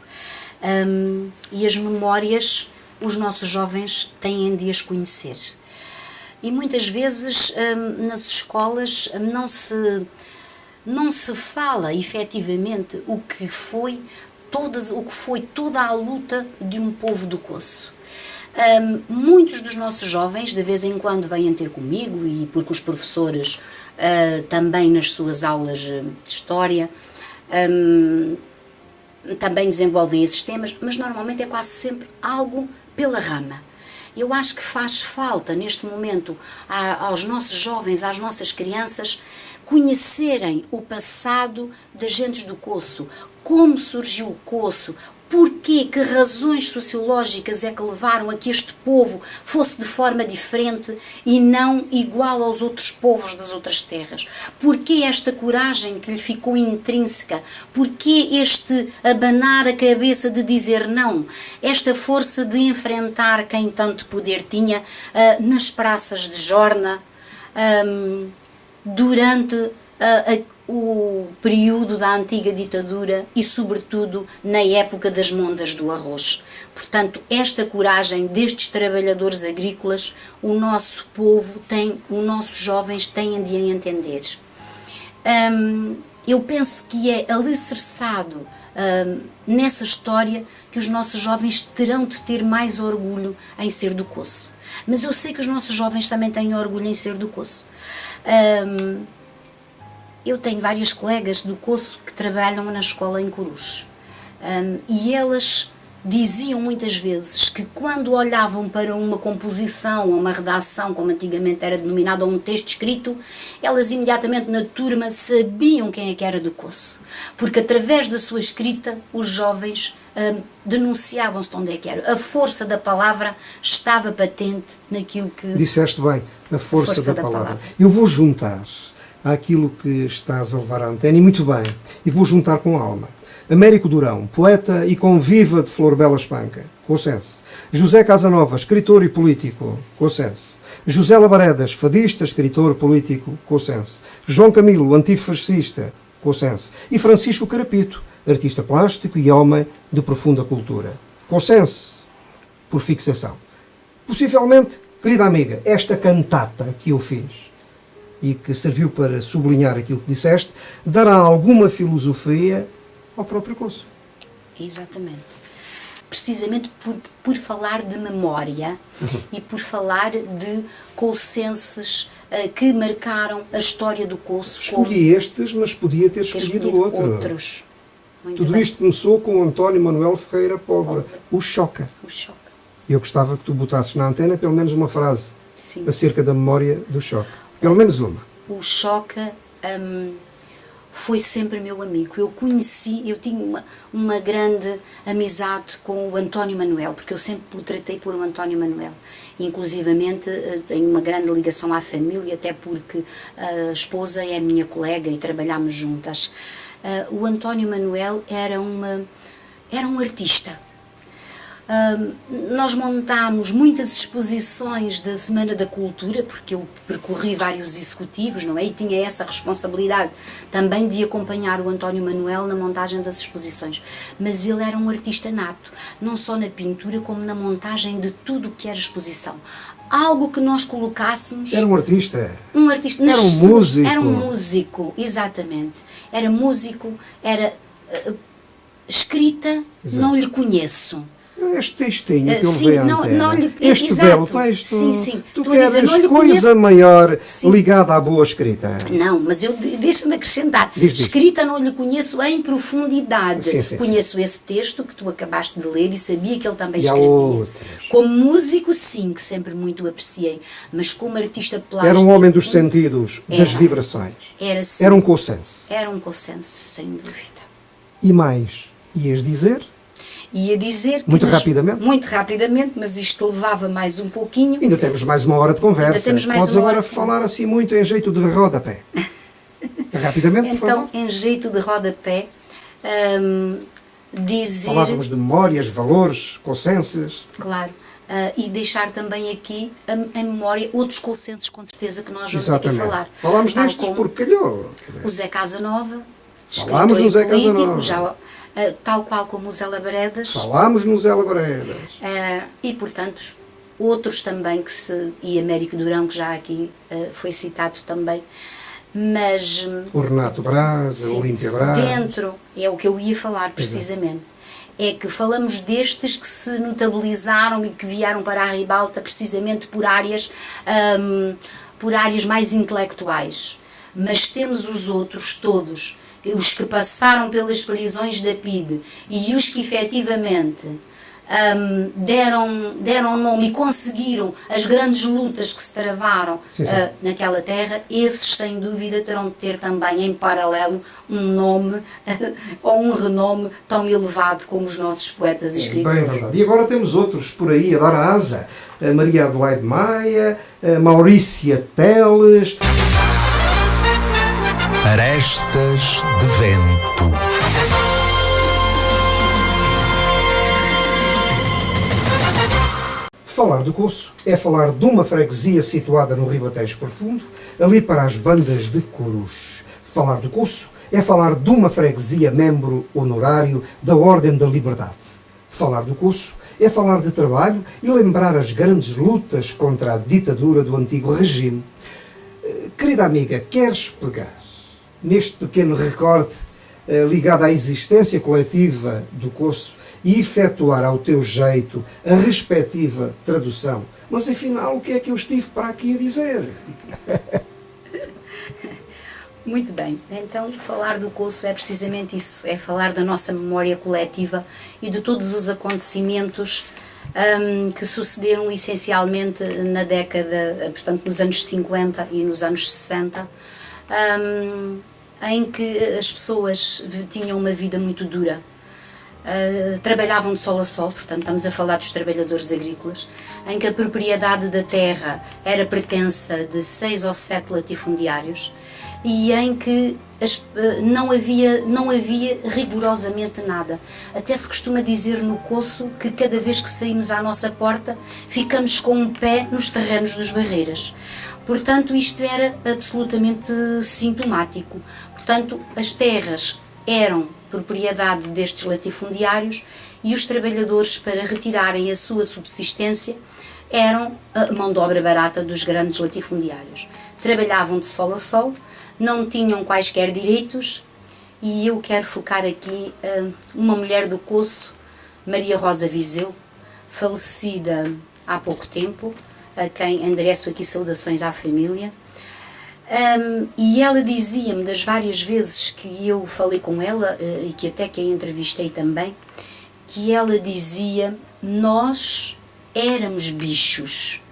E as memórias, os nossos jovens têm de as conhecer. E muitas vezes nas escolas não se fala efetivamente o que foi toda a luta de um povo do Coço. Muitos dos nossos jovens de vez em quando vêm ter comigo, e porque os professores também nas suas aulas de história também desenvolvem esses temas, mas normalmente é quase sempre algo pela rama. Eu acho que faz falta neste momento aos nossos jovens, às nossas crianças, conhecerem o passado das gentes do Coço, como surgiu o Coço, porquê, que razões sociológicas é que levaram a que este povo fosse de forma diferente e não igual aos outros povos das outras terras. Porquê esta coragem que lhe ficou intrínseca? Porquê este abanar a cabeça de dizer não? Esta força de enfrentar quem tanto poder tinha nas praças de Jorna, durante o período da antiga ditadura e, sobretudo, na época das mondas do arroz. Portanto, esta coragem destes trabalhadores agrícolas, o nosso povo os nossos jovens têm de entender. Eu penso que é alicerçado nessa história que os nossos jovens terão de ter mais orgulho em ser do Coço. Mas eu sei que os nossos jovens também têm orgulho em ser do Coço. Eu tenho várias colegas do Coço que trabalham na escola em Corus, e elas diziam muitas vezes que quando olhavam para uma composição ou uma redação, como antigamente era denominado, ou um texto escrito, elas imediatamente na turma sabiam quem é que era do Coço, porque através da sua escrita os jovens denunciavam-se de onde é que era. A força da palavra estava patente naquilo que... Disseste bem, a força da palavra. Eu vou juntar àquilo que estás a levar à antena, e muito bem, e vou juntar com alma. Américo Durão, poeta e conviva de Flor Bela Espanca, Cocense. José Casanova, escritor e político, Cocense. José Labaredas, fadista, escritor, político, Cocense. João Camilo, antifascista, Cocense. E Francisco Carapito, artista plástico e homem de profunda cultura, Cocense, por fixação. Possivelmente, querida amiga, esta cantata que eu fiz e que serviu para sublinhar aquilo que disseste, dará alguma filosofia ao próprio Coço. Exatamente. Precisamente por falar de memória e por falar de cocenses que marcaram a história do Coço. Escolhi estes, mas podia ter escolhido outros. Tudo bem. Isto começou com António Manuel Ferreira Póvoa, o Choca. O Choca. Eu gostava que tu botasses na antena pelo menos uma frase acerca da memória do Choca. Pelo menos uma. O Choca foi sempre meu amigo. Eu tinha uma grande amizade com o António Manuel, porque eu sempre o tratei por o António Manuel. Inclusivamente tenho uma grande ligação à família, até porque a esposa é minha colega e trabalhámos juntas. O António Manuel era um artista. Nós montámos muitas exposições da Semana da Cultura, porque eu percorri vários executivos, não é? E tinha essa responsabilidade também de acompanhar o António Manuel na montagem das exposições. Mas ele era um artista nato, não só na pintura, como na montagem de tudo o que era exposição. Algo que nós colocássemos... Era um artista? Um artista. Era um músico? Era um músico, exatamente. Era músico, era... escrita, Exato. Não lhe conheço. Este textinho que eu sim, levei à não antena, lhe, este exato. belo texto, Sim. tu Estou a dizer, queres não lhe coisa conheço. maior Sim. ligada à boa escrita. Não, mas deixa-me acrescentar. Diz. Escrita não lhe conheço em profundidade. Sim. Conheço esse texto que tu acabaste de ler e sabia que ele também E há escrevia. outras. Como músico, sim, que sempre muito apreciei. Mas como artista plástico... Era um homem dos sentidos, das Era. vibrações. Era, sim. Era um consenso. Era um consenso, sem dúvida. E mais, ias dizer? Ia dizer que... Muito rapidamente? Muito rapidamente, mas isto levava mais um pouquinho. Ainda temos mais uma hora de conversa. Ainda temos mais Podes uma agora hora de- falar assim muito em jeito de rodapé. Rapidamente, por Então, favor. em jeito de rodapé, dizer... Falávamos de memórias, valores, consensos. Claro. E deixar também aqui em memória outros consensos, com certeza, que nós vamos aqui Exatamente. falar. Falámos Tal destes como porque calhou. Quer dizer, o Zé Casanova, Falámos escritor no e Zé político, Casanova. já, tal qual como o Zé Labredas, falámos no Zé Labredas. e, portanto, outros também, e Américo Durão, que já aqui foi citado também, mas... O Renato Braz, a Sim. Olímpia Braz. Dentro, é o que eu ia falar precisamente, é que falamos destes que se notabilizaram e que vieram para a ribalta precisamente por áreas mais intelectuais. Mas temos os outros todos, os que passaram pelas prisões da PIDE e os que efetivamente deram nome e conseguiram as grandes lutas que se travaram naquela terra. Esses, sem dúvida, terão de ter também em paralelo um nome ou um renome tão elevado como os nossos poetas e Bem escritores. verdade. E agora temos outros por aí a dar asa. A Maria Adelaide Maia, a Maurícia Teles. Arestas de vento. Falar do Coço é falar de uma freguesia situada no Ribatejo Profundo, ali para as bandas de Corus. Falar do Coço é falar de uma freguesia membro honorário da Ordem da Liberdade. Falar do Coço é falar de trabalho e lembrar as grandes lutas contra a ditadura do antigo regime. Querida amiga, queres pegar neste pequeno recorte ligado à existência coletiva do Coço e efetuar ao teu jeito a respectiva tradução? Mas afinal, o que é que eu estive para aqui a dizer? Muito bem, então falar do Coço é precisamente isso, é falar da nossa memória coletiva e de todos os acontecimentos que sucederam essencialmente na década, portanto nos anos 50 e nos anos 60, em que as pessoas tinham uma vida muito dura. Trabalhavam de sol a sol, portanto estamos a falar dos trabalhadores agrícolas, em que a propriedade da terra era pertença de 6 ou 7 latifundiários e em que não havia rigorosamente nada. Até se costuma dizer no Coço que cada vez que saímos à nossa porta ficamos com um pé nos terrenos dos Barreiras. Portanto, isto era absolutamente sintomático. Portanto, as terras eram propriedade destes latifundiários e os trabalhadores, para retirarem a sua subsistência, eram a mão de obra barata dos grandes latifundiários. Trabalhavam de sol a sol, não tinham quaisquer direitos, e eu quero focar aqui uma mulher do Coço, Maria Rosa Viseu, falecida há pouco tempo, a quem endereço aqui saudações à família. E ela dizia-me, das várias vezes que eu falei com ela, e que até que a entrevistei também, que ela dizia: nós éramos bichos,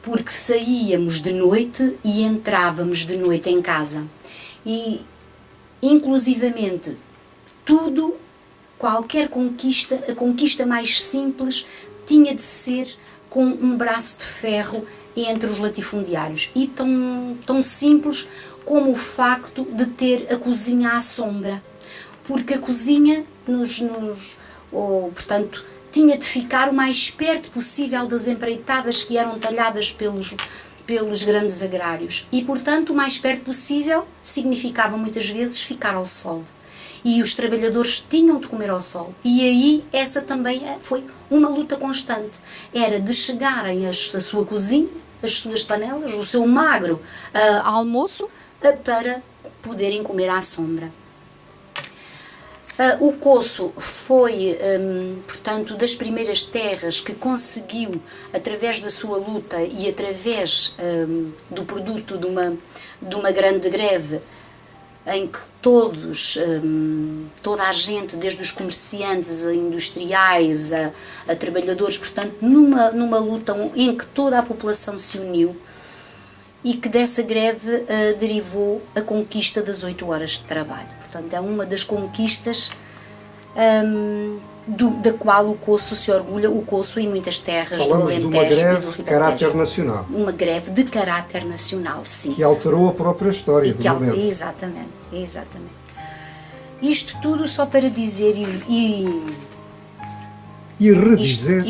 porque saíamos de noite e entrávamos de noite em casa. E, inclusivamente, tudo, qualquer conquista, a conquista mais simples, tinha de ser com um braço de ferro entre os latifundiários, e tão simples como o facto de ter a cozinha à sombra, porque a cozinha portanto, tinha de ficar o mais perto possível das empreitadas que eram talhadas pelos grandes agrários. E, portanto, o mais perto possível significava muitas vezes ficar ao sol. E os trabalhadores tinham de comer ao sol. E aí essa também foi uma luta constante. Era de chegarem à sua cozinha, as suas panelas, o seu magro almoço, para poderem comer à sombra. O Coço foi, portanto, das primeiras terras que conseguiu, através da sua luta e através do produto de uma grande greve, em que toda a gente, desde os comerciantes a industriais, a trabalhadores, portanto, numa luta em que toda a população se uniu, e que dessa greve derivou a conquista das 8 horas de trabalho. Portanto, é uma das conquistas da qual o Coço se orgulha, o Coço e muitas terras do Alentejo. Falamos de uma greve de caráter nacional. Uma greve de caráter nacional, sim. Que alterou a própria história do momento. Exatamente. Isto tudo só para dizer e redizer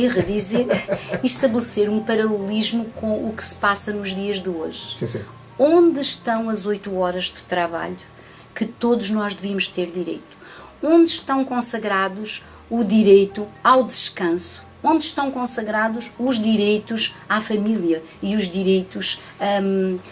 e estabelecer um paralelismo com o que se passa nos dias de hoje. Sim. Onde estão as 8 horas de trabalho que todos nós devíamos ter direito? Onde estão consagrados o direito ao descanso? Onde estão consagrados os direitos à família e os direitos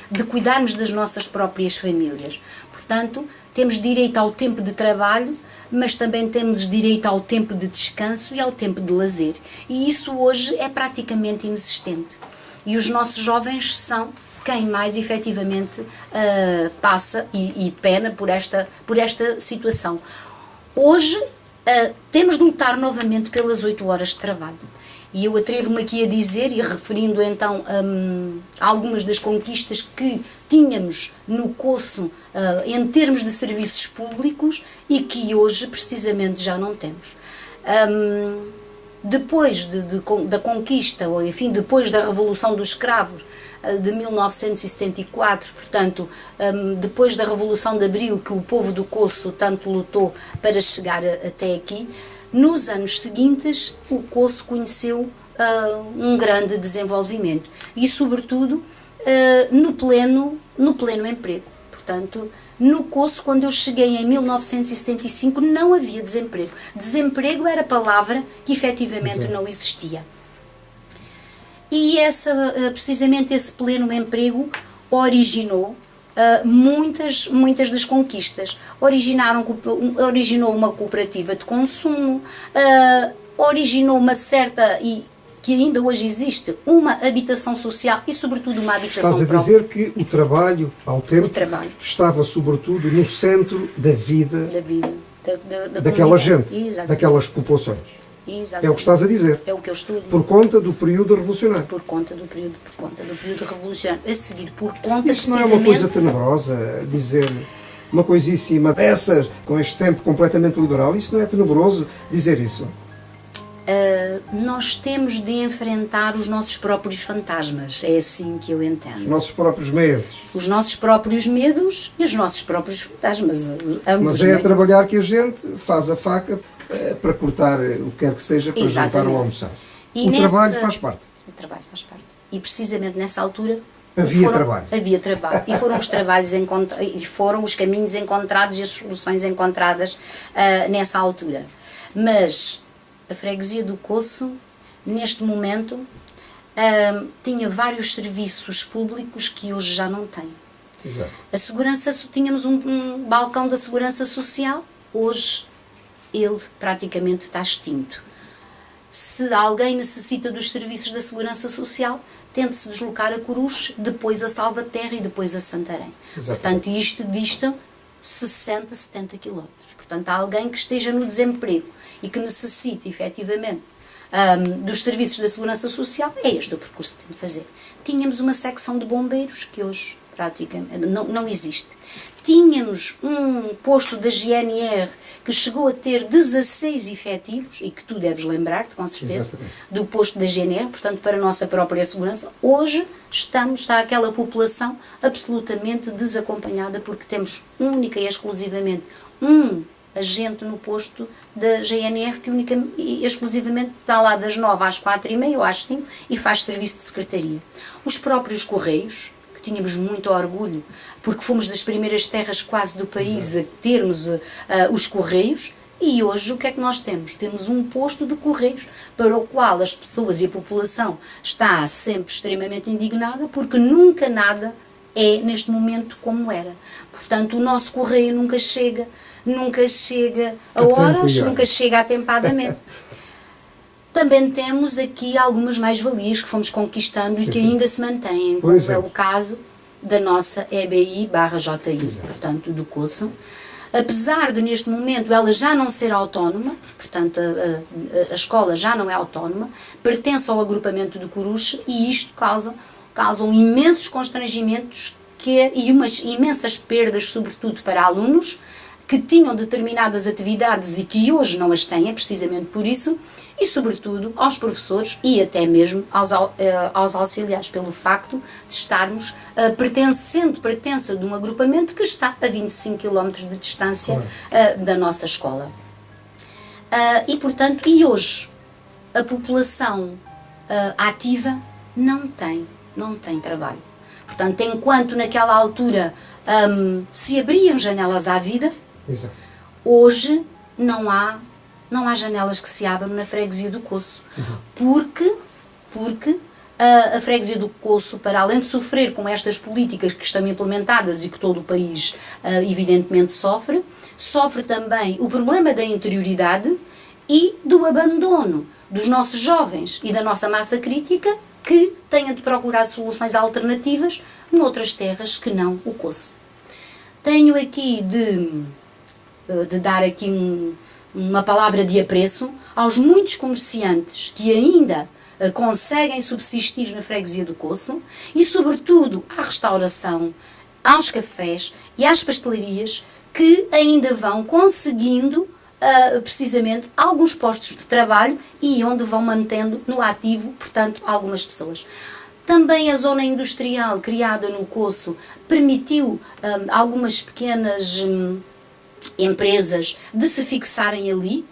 de cuidarmos das nossas próprias famílias? Portanto, temos direito ao tempo de trabalho, mas também temos direito ao tempo de descanso e ao tempo de lazer. E isso hoje é praticamente inexistente. E os nossos jovens são quem mais efetivamente passa e pena por esta situação. Hoje temos de lutar novamente pelas 8 horas de trabalho. E eu atrevo-me aqui a dizer, e referindo então a algumas das conquistas que tínhamos no Coço em termos de serviços públicos e que hoje precisamente já não temos. Depois da conquista, ou enfim, depois da Revolução dos Escravos de 1974, portanto, depois da Revolução de Abril, que o povo do Coço tanto lutou para chegar até aqui, nos anos seguintes o Coço conheceu um grande desenvolvimento e, sobretudo, no pleno emprego. Portanto, no Coço, quando eu cheguei em 1975, não havia desemprego. Desemprego era palavra que efetivamente não existia. E precisamente esse pleno emprego originou muitas das conquistas. Originou uma cooperativa de consumo, originou uma certa, e que ainda hoje existe, uma habitação social e sobretudo uma habitação própria. Estás a dizer que o trabalho, ao tempo, estava sobretudo no centro da vida, daquela gente, daquelas populações. Exatamente. É o que estás a dizer. É o que eu estou a dizer. Por conta do período revolucionário. Por conta do período revolucionário. A seguir, por conta Isso não é uma coisa tenebrosa, dizer uma coisíssima dessas, com este tempo completamente liberal? Isso não é tenebroso dizer isso? Nós temos de enfrentar os nossos próprios fantasmas. É assim que eu entendo. Os nossos próprios medos. Os nossos próprios medos e os nossos próprios fantasmas. Ambos. Mas é a trabalhar que a gente faz a faca para cortar o que quer que seja, para jantar ou almoçar. O trabalho faz parte. O trabalho faz parte. E precisamente nessa altura havia trabalho. E foram os trabalhos e foram os caminhos encontrados e as soluções encontradas nessa altura. Mas a freguesia do Coço, neste momento, tinha vários serviços públicos que hoje já não tem. Exato. A segurança, tínhamos um balcão da segurança social, hoje ele praticamente está extinto. Se alguém necessita dos serviços da segurança social, tente-se deslocar a Coruche, depois a Salvaterra e depois a Santarém. Exato. Portanto, isto distam 60, 70 quilómetros. Portanto, há alguém que esteja no desemprego e que necessite, efetivamente, dos serviços da segurança social, é este o percurso que tem de fazer. Tínhamos uma secção de bombeiros, que hoje praticamente não existe. Tínhamos um posto da GNR que chegou a ter 16 efetivos, e que tu deves lembrar-te, com certeza, exatamente, do posto da GNR, portanto, para a nossa própria segurança. Hoje está aquela população absolutamente desacompanhada, porque temos única e exclusivamente um agente no posto da GNR que única e exclusivamente está lá das 9 às 4h30 ou às 5 e faz serviço de secretaria. Os próprios Correios, que tínhamos muito orgulho, porque fomos das primeiras terras quase do país a termos os Correios, e hoje o que é que nós temos? Temos um posto de Correios para o qual as pessoas e a população está sempre extremamente indignada, porque nunca nada é neste momento como era. Portanto, o nosso Correio nunca chega a horas, nunca chega atempadamente. Também temos aqui algumas mais-valias que fomos conquistando e que ainda se mantêm, como é o caso da nossa EBI/JI, portanto, do COSO. Apesar de, neste momento, ela já não ser autónoma, portanto, a escola já não é autónoma, pertence ao agrupamento de Coruche e isto causam imensos constrangimentos e umas imensas perdas, sobretudo para alunos que tinham determinadas atividades e que hoje não as têm, precisamente por isso, e sobretudo aos professores e até mesmo aos auxiliares, pelo facto de estarmos pertença de um agrupamento que está a 25 km de distância da nossa escola. E portanto, e hoje a população ativa não tem trabalho. Portanto, enquanto naquela altura se abriam janelas à vida, hoje não há janelas que se abram na freguesia do Coço, porque a freguesia do Coço, para além de sofrer com estas políticas que estão implementadas e que todo o país evidentemente sofre também o problema da interioridade e do abandono dos nossos jovens e da nossa massa crítica que tenha de procurar soluções alternativas noutras terras que não o Coço. Tenho aqui de dar aqui uma palavra de apreço aos muitos comerciantes que ainda conseguem subsistir na freguesia do Coço e, sobretudo, à restauração, aos cafés e às pastelarias que ainda vão conseguindo precisamente alguns postos de trabalho e onde vão mantendo no ativo, portanto, algumas pessoas. Também a zona industrial criada no Coço permitiu algumas pequenas empresas de se fixarem ali,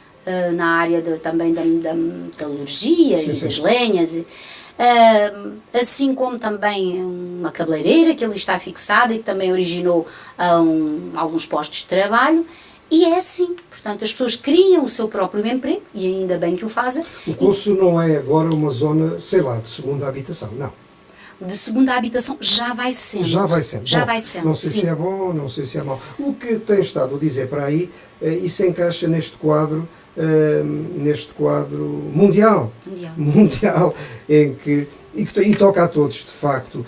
na área também da metalurgia e das lenhas, assim como também uma cabeleireira que ali está fixada e que também originou alguns postos de trabalho, e é assim, portanto as pessoas criam o seu próprio emprego e ainda bem que o fazem. O Coço não é agora uma zona, sei lá, de segunda habitação, não. De segunda habitação já vai sendo. Não sei se é bom, não sei se é mau. O que tem estado a dizer para aí, isso encaixa neste quadro mundial, em que e toca a todos, de facto.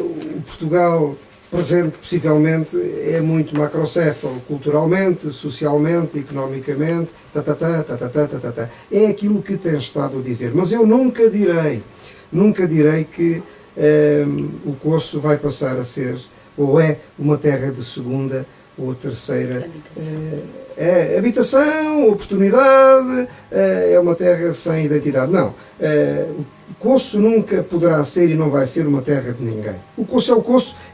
O Portugal presente, possivelmente, é muito macrocéfalo, culturalmente, socialmente, economicamente, é aquilo que tem estado a dizer. Mas eu nunca direi que o Coço vai passar a ser, ou é, uma terra de segunda ou terceira habitação, oportunidade, é uma terra sem identidade. Não, o Coço nunca poderá ser e não vai ser uma terra de ninguém. O Coço,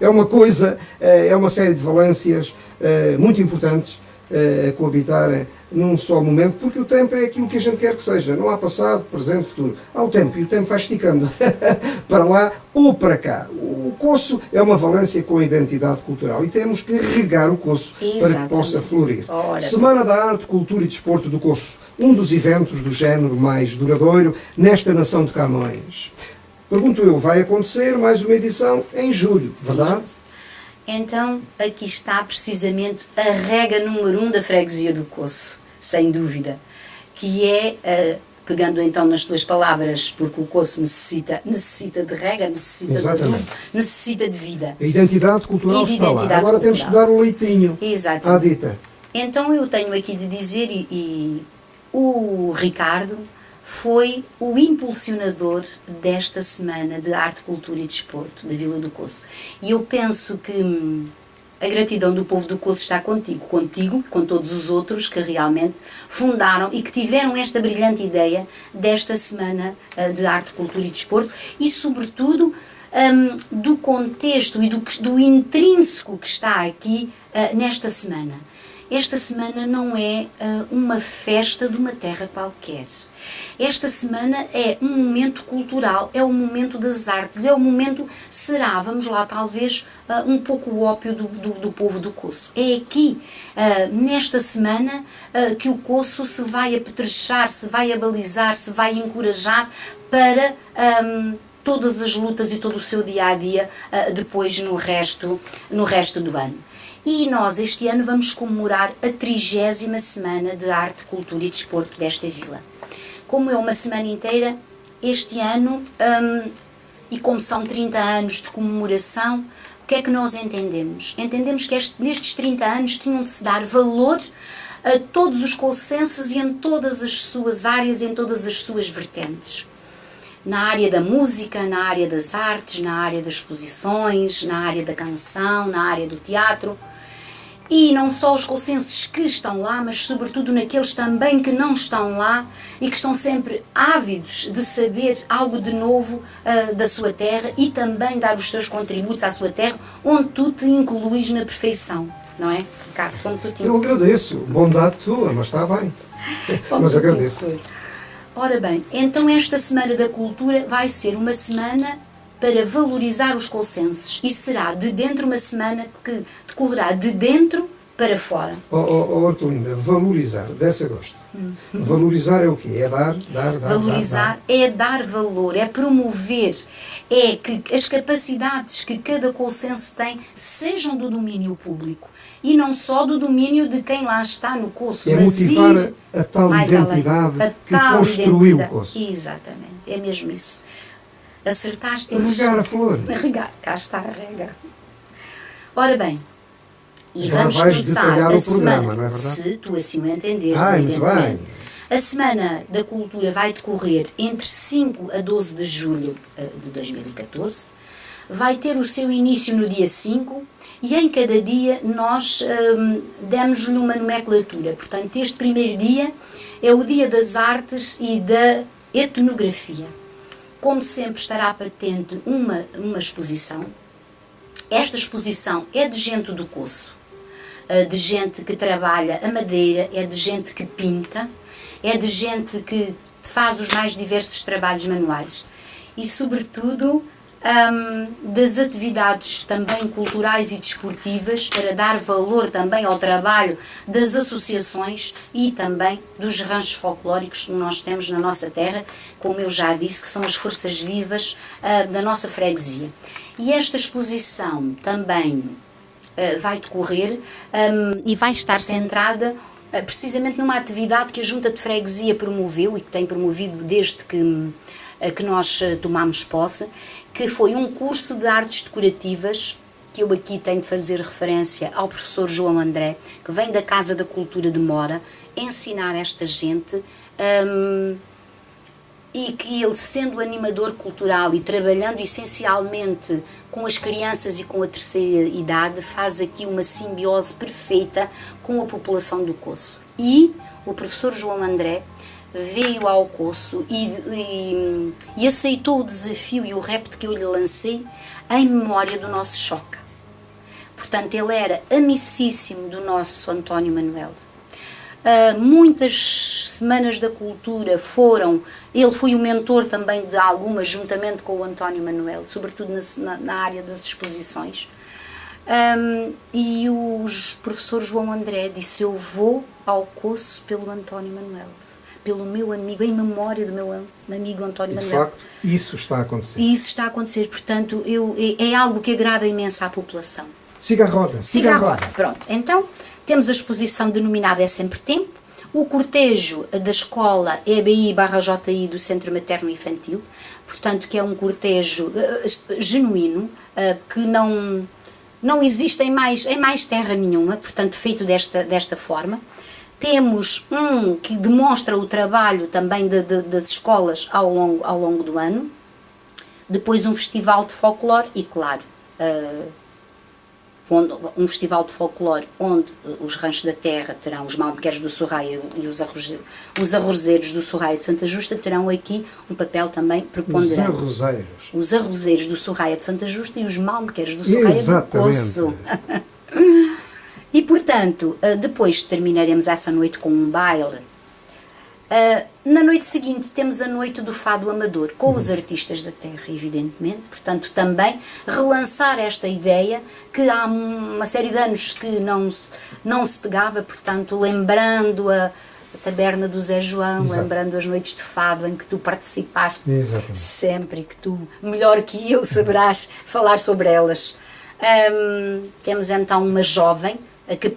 é uma coisa, é uma série de valências muito importantes a coabitarem num só momento, porque o tempo é aquilo que a gente quer que seja. Não há passado, presente, futuro. Há o tempo, e o tempo vai esticando para lá ou para cá. O Coço é uma valência com a identidade cultural e temos que regar o Coço para que possa florir. Semana da Arte, Cultura e Desporto do Coço, um dos eventos do género mais duradouro nesta nação de Camões. Pergunto eu, vai acontecer mais uma edição em julho, verdade? Então, aqui está precisamente a rega número 1 da freguesia do Coço, sem dúvida, que é, pegando então nas tuas palavras, porque o Coço necessita de rega, necessita de vida. A identidade cultural está lá. Agora temos que dar o leitinho à dita. Então eu tenho aqui de dizer, e o Ricardo foi o impulsionador desta semana de Arte, Cultura e Desporto da Vila do Coço. E eu penso que a gratidão do povo do Coço está contigo, com todos os outros que realmente fundaram e que tiveram esta brilhante ideia desta semana de Arte, Cultura e Desporto e, sobretudo, do contexto e do intrínseco que está aqui nesta semana. esta semana não é uma festa de uma terra qualquer. Esta semana é um momento cultural, é o momento das artes, é o momento, vamos lá, talvez, um pouco o ópio do povo do Coço. É aqui, nesta semana, que o Coço se vai apetrechar, se vai abalizar, se vai encorajar para todas as lutas e todo o seu dia-a-dia depois no resto do ano. E nós este ano vamos comemorar a 30ª Semana de Arte, Cultura e Desporto desta vila. Como é uma semana inteira, este ano, e como são 30 anos de comemoração, o que é que nós entendemos? Entendemos que nestes 30 anos tinham de se dar valor a todos os colsenses e em todas as suas áreas, em todas as suas vertentes. Na área da música, na área das artes, na área das exposições, na área da canção, na área do teatro. E não só os colsenses que estão lá, mas sobretudo naqueles também que não estão lá e que estão sempre ávidos de saber algo de novo da sua terra e também dar os seus contributos à sua terra, onde tu te incluís na perfeição, não é, Ricardo? Onde tu te Eu agradeço, bondade tua, mas está bem. Mas agradeço. Ora bem, então esta Semana da Cultura vai ser uma semana para valorizar os colsenses e será de dentro uma semana que decorrerá de dentro para fora. Artulinda, valorizar, dessa gosto. Valorizar é o quê? É dar. Valorizar é dar valor, é promover, é que as capacidades que cada colsense tem sejam do domínio público e não só do domínio de quem lá está no Coço, é mas motivar ir a tal mais identidade além, que construiu o Coço. Exatamente, é mesmo isso. Acertaste. Regar a flor. Regar, cá está a regar. Ora bem, e agora vamos começar a semana, não é se tu assim o entenderes, muito bem. A Semana da Cultura vai decorrer entre 5 a 12 de julho de 2014, vai ter o seu início no dia 5 e em cada dia nós demos-lhe uma nomenclatura. Portanto, este primeiro dia é o Dia das Artes e da Etnografia. Como sempre estará patente uma exposição. Esta exposição é de gente do Coço, de gente que trabalha a madeira, é de gente que pinta, é de gente que faz os mais diversos trabalhos manuais e, sobretudo, das atividades também culturais e desportivas para dar valor também ao trabalho das associações e também dos ranchos folclóricos que nós temos na nossa terra, como eu já disse, que são as forças vivas da nossa freguesia. E esta exposição também vai decorrer e vai estar centrada precisamente numa atividade que a Junta de Freguesia promoveu e que tem promovido desde que nós tomámos posse, que foi um curso de artes decorativas, que eu aqui tenho de fazer referência ao professor João André, que vem da Casa da Cultura de Mora, ensinar esta gente, e que ele, sendo animador cultural e trabalhando essencialmente com as crianças e com a terceira idade, faz aqui uma simbiose perfeita com a população do Coço. E o professor João André veio ao Coço e aceitou o desafio e o repto que eu lhe lancei em memória do nosso Choca. Portanto, ele era amicíssimo do nosso António Manuel. Muitas Semanas da Cultura ele foi o mentor também de algumas, juntamente com o António Manuel, sobretudo na área das exposições. E o professor João André disse: eu vou ao Coço pelo António Manuel, pelo meu amigo, em memória do meu amigo António Manuel. De facto, isso está a acontecer. E isso está a acontecer, portanto, é algo que agrada imenso à população. Siga a roda. Siga a roda. Pronto, então temos a exposição denominada É Sempre Tempo, o cortejo da escola EBI/JI do Centro Materno Infantil, portanto que é um cortejo genuíno, que não existe em mais terra nenhuma, portanto feito desta forma. Temos um que demonstra o trabalho também das escolas ao longo do ano, depois um festival de folclore e, claro, um festival de folclore onde os ranchos da terra terão, os malmequeres do Sorraia e os arrozeiros do Sorraia de Santa Justa terão aqui um papel também preponderante. Os arrozeiros do Sorraia de Santa Justa e os malmequeres do Sorraia do Coço. E, portanto, depois terminaremos essa noite com um baile. Na noite seguinte temos a noite do fado amador, com os artistas da terra, evidentemente. Portanto, também relançar esta ideia que há uma série de anos que não se pegava, portanto, lembrando a taberna do Zé João, Exato. lembrando as noites de fado em que tu participaste Exatamente. sempre e que tu, melhor que eu, saberás falar sobre elas. Temos então uma jovem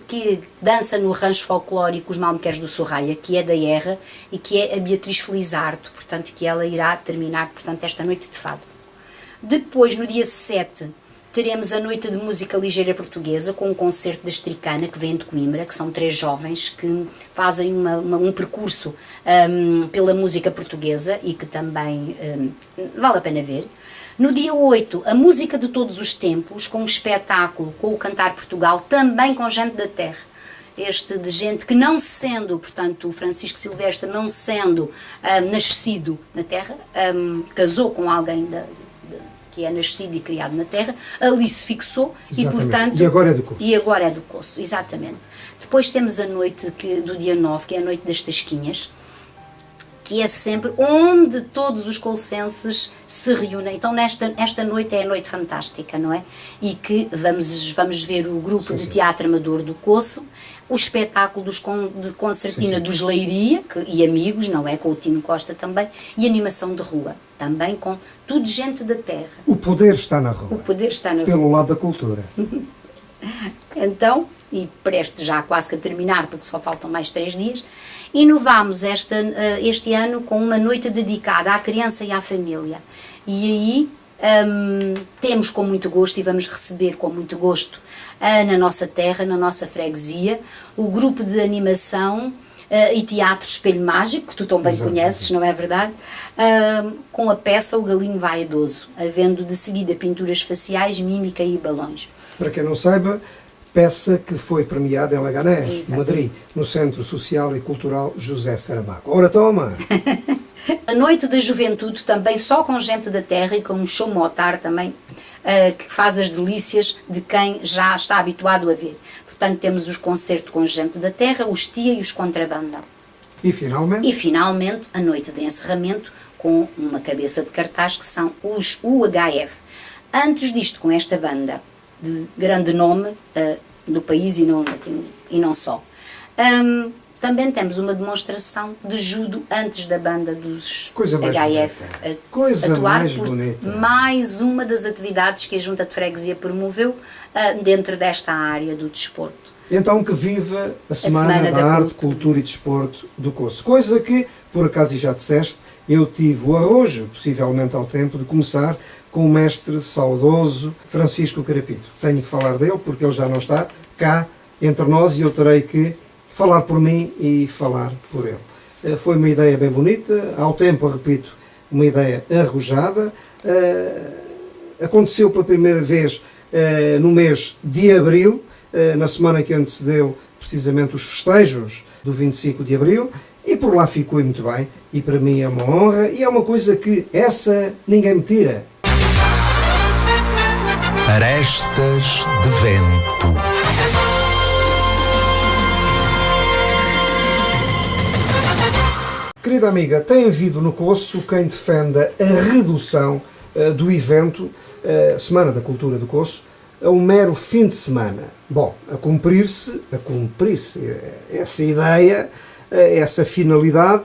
que dança no rancho folclórico Os Malmequeres do Sorraia, que é da Erra, e que é a Beatriz Felizardo, portanto, que ela irá terminar, portanto, esta noite de fado. Depois, no dia 7, teremos a noite de música ligeira portuguesa, com um concerto da Estricana, que vem de Coimbra, que são 3 jovens que fazem um percurso pela música portuguesa e que também vale a pena ver. No dia 8, a música de todos os tempos, com um espetáculo com o Cantar Portugal, também com gente da terra. Este de gente que não sendo, portanto, o Francisco Silvestre não sendo nascido na terra, casou com alguém que é nascido e criado na terra, ali se fixou. Exatamente. E, portanto... E agora é do Coço. E agora é do Coço, exatamente. Depois temos a noite do dia 9, que é a noite das Tasquinhas, que é sempre onde todos os colcenses se reúnem. Então, esta noite é a noite fantástica, não é? E que vamos ver o grupo de teatro amador do Coço, o espetáculo de concertina dos Leiria, e amigos, não é? Com o Tino Costa também, e animação de rua, também com tudo gente da terra. O poder está na rua. O poder está na rua. Pelo lado da cultura. Então, e prestes já quase que a terminar, porque só faltam mais 3 dias, inovamos este ano com uma noite dedicada à criança e à família. E aí temos com muito gosto e vamos receber com muito gosto na nossa terra, na nossa freguesia, o grupo de animação e teatro Espelho Mágico, que tu tão bem conheces, não é verdade? Com a peça O Galinho Vaidoso, havendo de seguida pinturas faciais, mímica e balões. Para quem não saiba, peça que foi premiada em Leganés, Madrid, no Centro Social e Cultural José Saramago. Ora, toma! A Noite da Juventude também só com gente da terra e com um show motar também, que faz as delícias de quem já está habituado a ver. Portanto, temos os concertos com gente da terra, os tia e os contrabanda. E finalmente, a noite de encerramento com uma cabeça de cartaz que são os UHF. Antes disto, com esta banda de grande nome do país e não só. Também temos uma demonstração de judo antes da banda dos HF atuar, mais uma das atividades que a Junta de Freguesia promoveu dentro desta área do desporto. Então que viva a Semana da Arte, Cultura e Desporto do Coço. Coisa que, por acaso e já disseste, eu tive o arrojo, possivelmente ao tempo, de começar com o mestre saudoso Francisco Carapito. Tenho que falar dele porque ele já não está cá entre nós e eu terei que falar por mim e falar por ele. Foi uma ideia bem bonita, ao tempo, repito, uma ideia arrojada. Aconteceu pela primeira vez no mês de abril, na semana que antecedeu precisamente os festejos do 25 de abril, e por lá ficou muito bem, e para mim é uma honra, e é uma coisa que essa ninguém me tira. Arestas de Vento. Querida amiga, tem havido no Coço quem defenda a redução do evento Semana da Cultura do Coço a um mero fim de semana. Bom, a cumprir-se essa ideia, essa finalidade,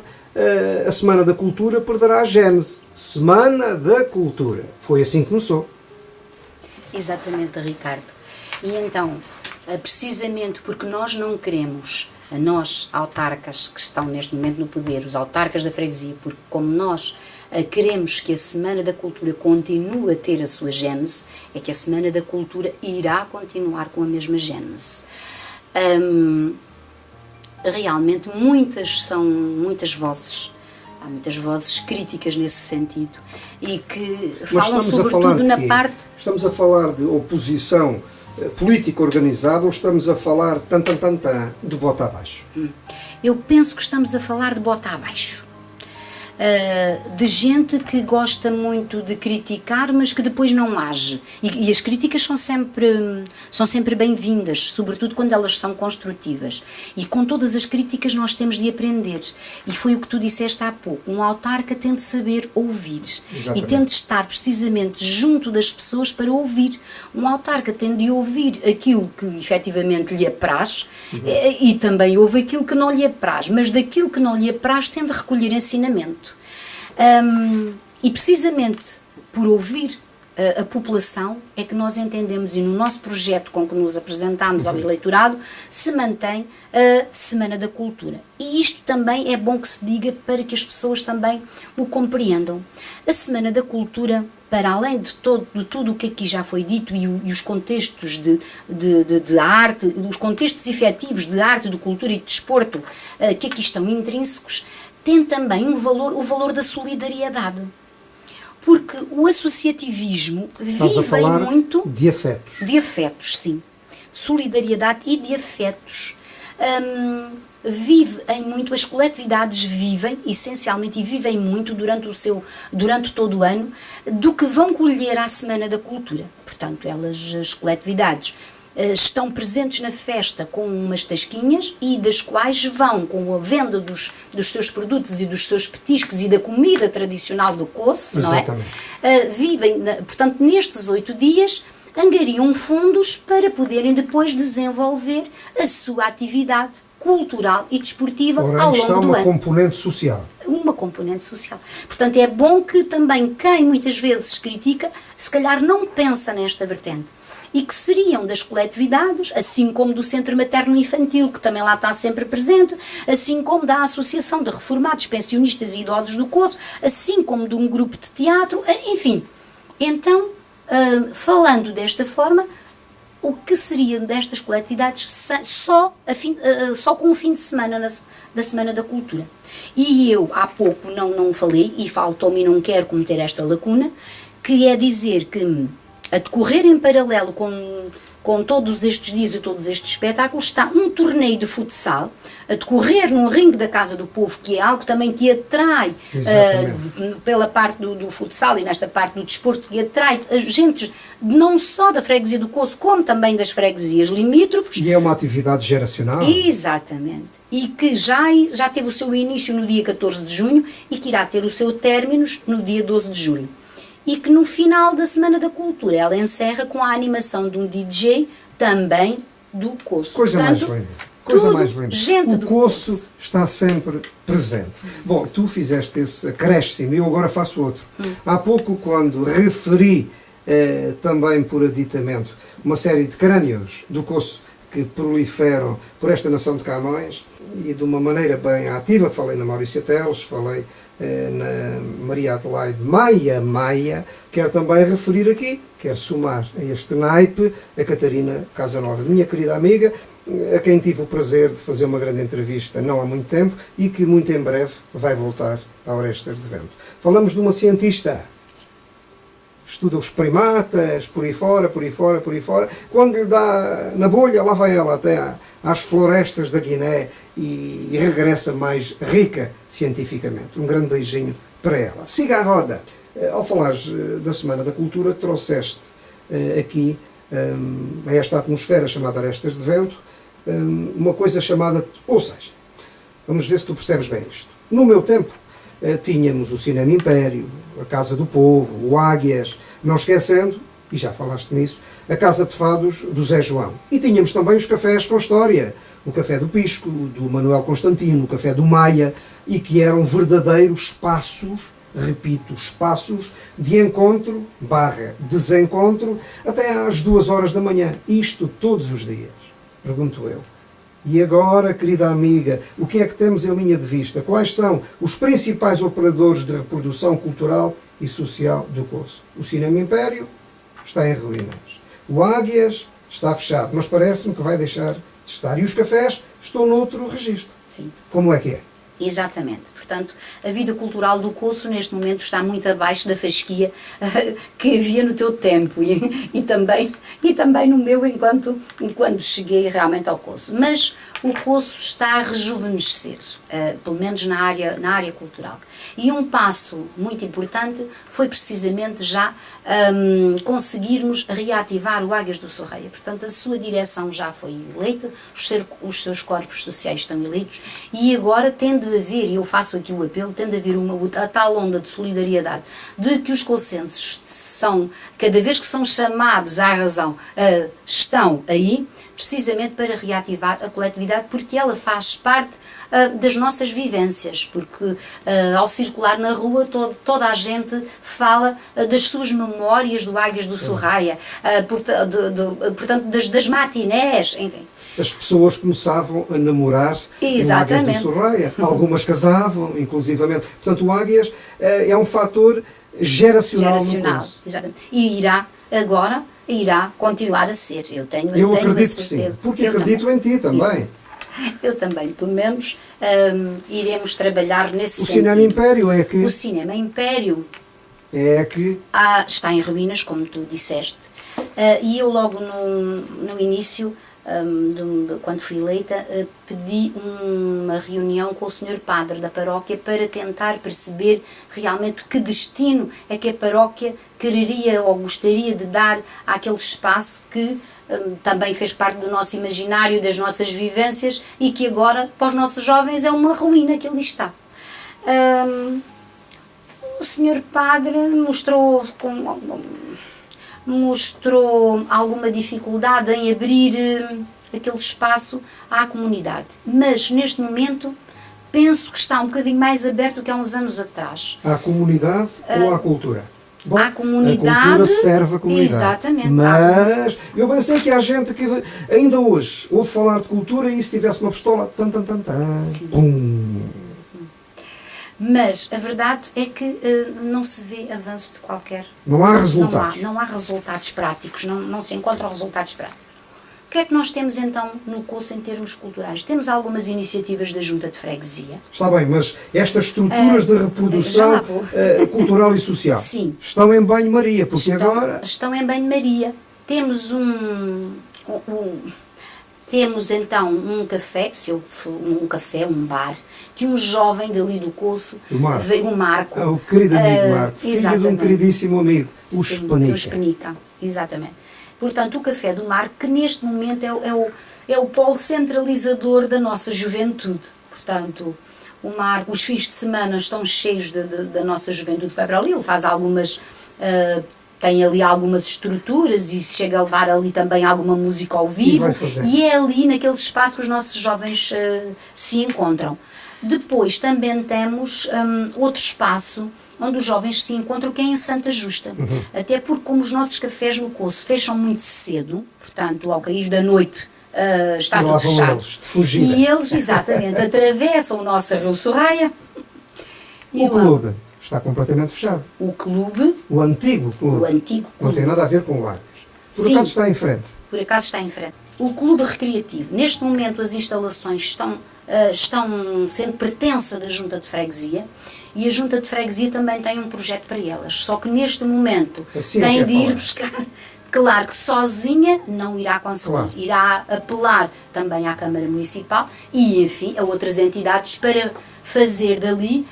a Semana da Cultura perderá a gênese. Semana da Cultura. Foi assim que começou. Exatamente, Ricardo. E então, precisamente porque nós não queremos, nós, autarcas que estão neste momento no poder, os autarcas da freguesia, porque como nós queremos que a Semana da Cultura continue a ter a sua gênese, é que a Semana da Cultura irá continuar com a mesma gênese. Realmente, há muitas vozes críticas nesse sentido e que falam sobretudo na parte... Estamos a falar de oposição política organizada ou estamos a falar de bota abaixo? Eu penso que estamos a falar de bota abaixo. de gente que gosta muito de criticar, mas que depois não age. E as críticas são sempre bem-vindas, sobretudo quando elas são construtivas. E com todas as críticas nós temos de aprender. E foi o que tu disseste há pouco. Um autarca tem de saber ouvir. Exatamente. E tem de estar precisamente junto das pessoas para ouvir. Um autarca tem de ouvir aquilo que efetivamente lhe apraz e também ouve aquilo que não lhe apraz. Mas daquilo que não lhe apraz tem de recolher ensinamento. E precisamente por ouvir a população é que nós entendemos, e no nosso projeto com que nos apresentamos ao eleitorado se mantém a Semana da Cultura. E isto também é bom que se diga para que as pessoas também o compreendam. A Semana da Cultura, para além de tudo o que aqui já foi dito e os contextos de arte, os contextos efetivos de arte, de cultura e de desporto que aqui estão intrínsecos, tem também o valor da solidariedade. Porque o associativismo vive muito de afetos. De afetos, sim. De solidariedade e de afetos. Vive em muito, as coletividades vivem, essencialmente, e vivem muito durante todo o ano, do que vão colher à Semana da Cultura. Portanto, as coletividades estão presentes na festa com umas tasquinhas e das quais vão, com a venda dos seus produtos e dos seus petiscos e da comida tradicional do Coço, não é? Vivem, portanto, nestes 8 dias, angariam fundos para poderem depois desenvolver a sua atividade cultural e desportiva ao longo do ano. Uma componente social. Uma componente social. Portanto, é bom que também quem muitas vezes critica, se calhar não pensa nesta vertente. E que seriam das coletividades, assim como do Centro Materno-Infantil, que também lá está sempre presente, assim como da Associação de Reformados, Pensionistas e Idosos do Coço, assim como de um grupo de teatro, enfim. Então, falando desta forma, o que seriam destas coletividades só com o fim de semana da Semana da Cultura? E eu, há pouco, não falei, e faltou-me e não quero cometer esta lacuna, que é dizer que a decorrer em paralelo com todos estes dias e todos estes espetáculos está um torneio de futsal a decorrer num ringue da Casa do Povo, que é algo também que atrai pela parte do futsal e nesta parte do desporto, que atrai agentes não só da freguesia do Coço, como também das freguesias limítrofes. E é uma atividade geracional. Exatamente. E que já teve o seu início no dia 14 de junho e que irá ter o seu término no dia 12 de julho. E que no final da Semana da Cultura ela encerra com a animação de um DJ também do Coço. Coisa mais linda. Gente do Coço está sempre presente. Bom, tu fizeste esse acréscimo e eu agora faço outro. Há pouco, quando referi também por aditamento uma série de crânios do Coço que proliferam por esta nação de Camões, e de uma maneira bem ativa, falei na Maurícia Teles, falei na Maria Adelaide Maia, quero também referir aqui, quero somar a este naipe a Catarina Casanova, minha querida amiga, a quem tive o prazer de fazer uma grande entrevista não há muito tempo e que muito em breve vai voltar a Orestes de Vento. Falamos de uma cientista, estuda os primatas, por aí fora, quando lhe dá na bolha, lá vai ela até às florestas da Guiné e regressa mais rica cientificamente. Um grande beijinho para ela. Siga a roda. Ao falares da Semana da Cultura, trouxeste aqui, a esta atmosfera chamada Orestes de Vento, uma coisa chamada... Ou seja, vamos ver se tu percebes bem isto. No meu tempo, tínhamos o Cinema Império, a Casa do Povo, o Águias, não esquecendo, e já falaste nisso, a Casa de Fados do Zé João. E tínhamos também os cafés com história, o Café do Pisco, do Manuel Constantino, o Café do Maia, e que eram verdadeiros espaços, repito, espaços de encontro / desencontro até às 2 horas da manhã. Isto todos os dias, pergunto eu. E agora, querida amiga, o que é que temos em linha de vista? Quais são os principais operadores de reprodução cultural e social do Coço? O Cinema Império está em ruínas. O Águias está fechado, mas parece-me que vai deixar de estar. E os cafés estão noutro registro. Sim. Como é que é? Exatamente. Portanto, a vida cultural do Coço neste momento está muito abaixo da fasquia que havia no teu tempo e também no meu enquanto cheguei realmente ao Coço. Mas o Coço está a rejuvenescer, pelo menos na área cultural. E um passo muito importante foi precisamente já conseguirmos reativar o Águias do Sorreia. Portanto, a sua direção já foi eleita, os seus corpos sociais estão eleitos, e agora tem de haver, e eu faço aqui o apelo, tem de haver a tal onda de solidariedade, de que os cocenses são, cada vez que são chamados à razão, estão aí, precisamente para reativar a coletividade, porque ela faz parte das nossas vivências, porque ao circular na rua toda a gente fala das suas memórias do Águias do Sorreia, portanto das matinés, enfim. As pessoas começavam a namorar no Águias do Sorreia, algumas casavam, inclusivamente. Portanto, o Águias é um fator geracional. Exatamente. E irá continuar a ser. Eu acredito que sim, porque acredito em ti também. Eu também, pelo menos, iremos trabalhar nesse sentido. O Cinema Império é que... O Cinema Império é que... está em ruínas, como tu disseste. E eu logo no início, quando fui eleita, pedi uma reunião com o Sr. Padre da paróquia para tentar perceber realmente que destino é que a paróquia quereria ou gostaria de dar àquele espaço que também fez parte do nosso imaginário, das nossas vivências, e que agora, para os nossos jovens, é uma ruína que ali está. O Sr. Padre mostrou alguma dificuldade em abrir aquele espaço à comunidade, mas neste momento penso que está um bocadinho mais aberto do que há uns anos atrás. À comunidade ou à cultura? Bom, à comunidade, a cultura serve a comunidade. Exatamente. Mas eu bem sei que há gente que ainda hoje ouve falar de cultura e se tivesse uma pistola, pum. Mas a verdade é que não se vê avanço de qualquer... Não há resultados. Não há resultados práticos, não se encontram resultados práticos. O que é que nós temos então no Coço em termos culturais? Temos algumas iniciativas da Junta de Freguesia. Está bem, mas estas estruturas de reprodução cultural e social estão em banho-maria, porque agora... Estão em banho-maria. Temos Temos então um café, um bar, que um jovem dali do Coço, o Marco, o querido amigo Marco, filho de um queridíssimo amigo, o Espenica. Exatamente. Portanto, o Café do Marco, que neste momento é o polo centralizador da nossa juventude. Portanto, o Marco, os fins de semana estão cheios da nossa juventude, vai para ali, ele faz algumas... tem ali algumas estruturas e chega a levar ali também alguma música ao vivo, e é ali naquele espaço que os nossos jovens se encontram. Depois também temos outro espaço onde os jovens se encontram, que é em Santa Justa. Até porque, como os nossos cafés no Coço fecham muito cedo, portanto, ao cair da noite está tudo fechado. E eles, exatamente, atravessam o nosso Rio Sorreia. O clube está completamente fechado. O clube... O antigo clube. Não tem nada a ver com o Águias. Por acaso está em frente. Por acaso está em frente. O clube recreativo. Neste momento as instalações estão sendo pertença da Junta de Freguesia, e a Junta de Freguesia também tem um projeto para elas. Só que neste momento tem de ir buscar... Claro que sozinha não irá conseguir. Claro. Irá apelar também à Câmara Municipal e, enfim, a outras entidades para fazer dali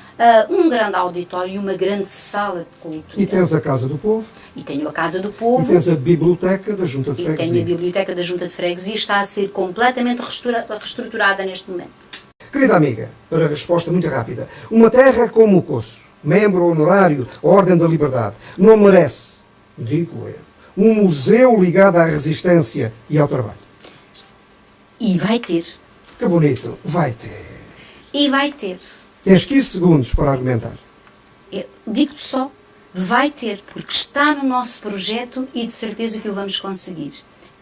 um grande auditório e uma grande sala de cultura. E tens a Casa do Povo. E tenho a Casa do Povo. E tens a Biblioteca da Junta de Freguesia. E tenho a Biblioteca da Junta de Freguesia, está a ser completamente reestruturada neste momento. Querida amiga, para a resposta muito rápida, uma terra como o Coço, membro honorário Ordem da Liberdade, não merece, digo eu, um museu ligado à resistência e ao trabalho. E vai ter. Que bonito, vai ter. E vai ter. Tens 15 segundos para argumentar. Digo-te só, vai ter, porque está no nosso projeto e de certeza que o vamos conseguir.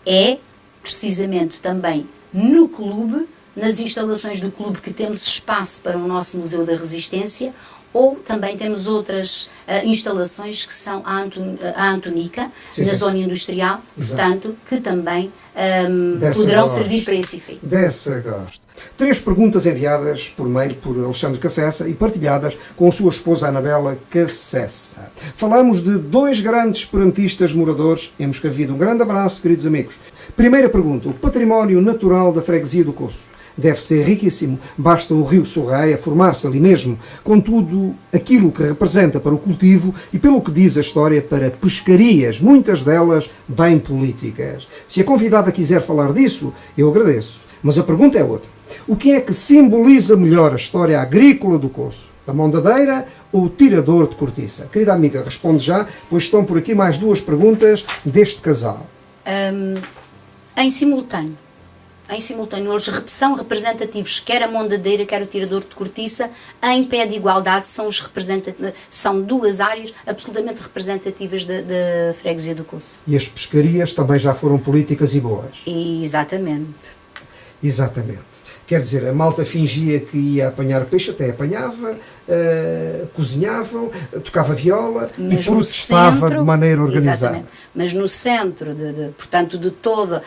É, precisamente, também no clube, nas instalações do clube, que temos espaço para o nosso Museu da Resistência, ou também temos outras instalações que são a Antonica, na zona industrial, portanto, que também poderão servir para esse efeito. Dessa gosto. 3 perguntas enviadas por mail por Alexandre Cassessa e partilhadas com a sua esposa Anabela Cassessa. Falamos de 2 grandes esperantistas moradores em Moscavide. Um grande abraço, queridos amigos. Primeira pergunta: o património natural da freguesia do Coço deve ser riquíssimo. Basta o rio Sorraia formar-se ali mesmo, com tudo aquilo que representa para o cultivo e, pelo que diz a história, para pescarias, muitas delas bem políticas. Se a convidada quiser falar disso, eu agradeço. Mas a pergunta é outra. O que é que simboliza melhor a história agrícola do Coço? A mondadeira ou o tirador de cortiça? Querida amiga, responde já, pois estão por aqui mais duas perguntas deste casal. Em simultâneo. Eles são representativos, quer a mondadeira, quer o tirador de cortiça, em pé de igualdade, são duas áreas absolutamente representativas da freguesia do Coço. E as pescarias também já foram políticas e boas? Exatamente. Quer dizer, a malta fingia que ia apanhar peixe, até apanhava, cozinhavam, tocava viola e protestava de maneira organizada. Exatamente. Mas no centro, portanto, de toda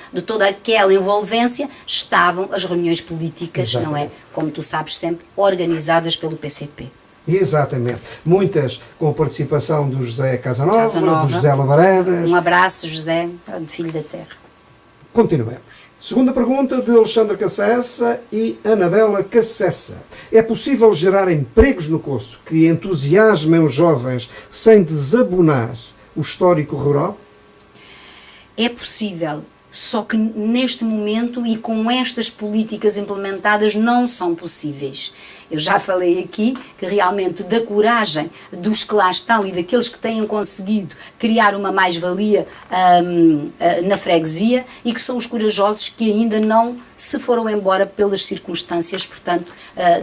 aquela envolvência, estavam as reuniões políticas, exatamente, não é? Como tu sabes sempre, organizadas pelo PCP. Exatamente. Muitas com a participação do José Casanova, do José Labaredas. Um abraço, José, filho da terra. Continuemos. Segunda pergunta de Alexandre Cassessa e Anabela Cassessa. É possível gerar empregos no Coço que entusiasmem os jovens sem desabonar o histórico rural? É possível, só que neste momento e com estas políticas implementadas não são possíveis. Eu já falei aqui que realmente da coragem dos que lá estão e daqueles que têm conseguido criar uma mais-valia na freguesia e que são os corajosos que ainda não se foram embora pelas circunstâncias, portanto,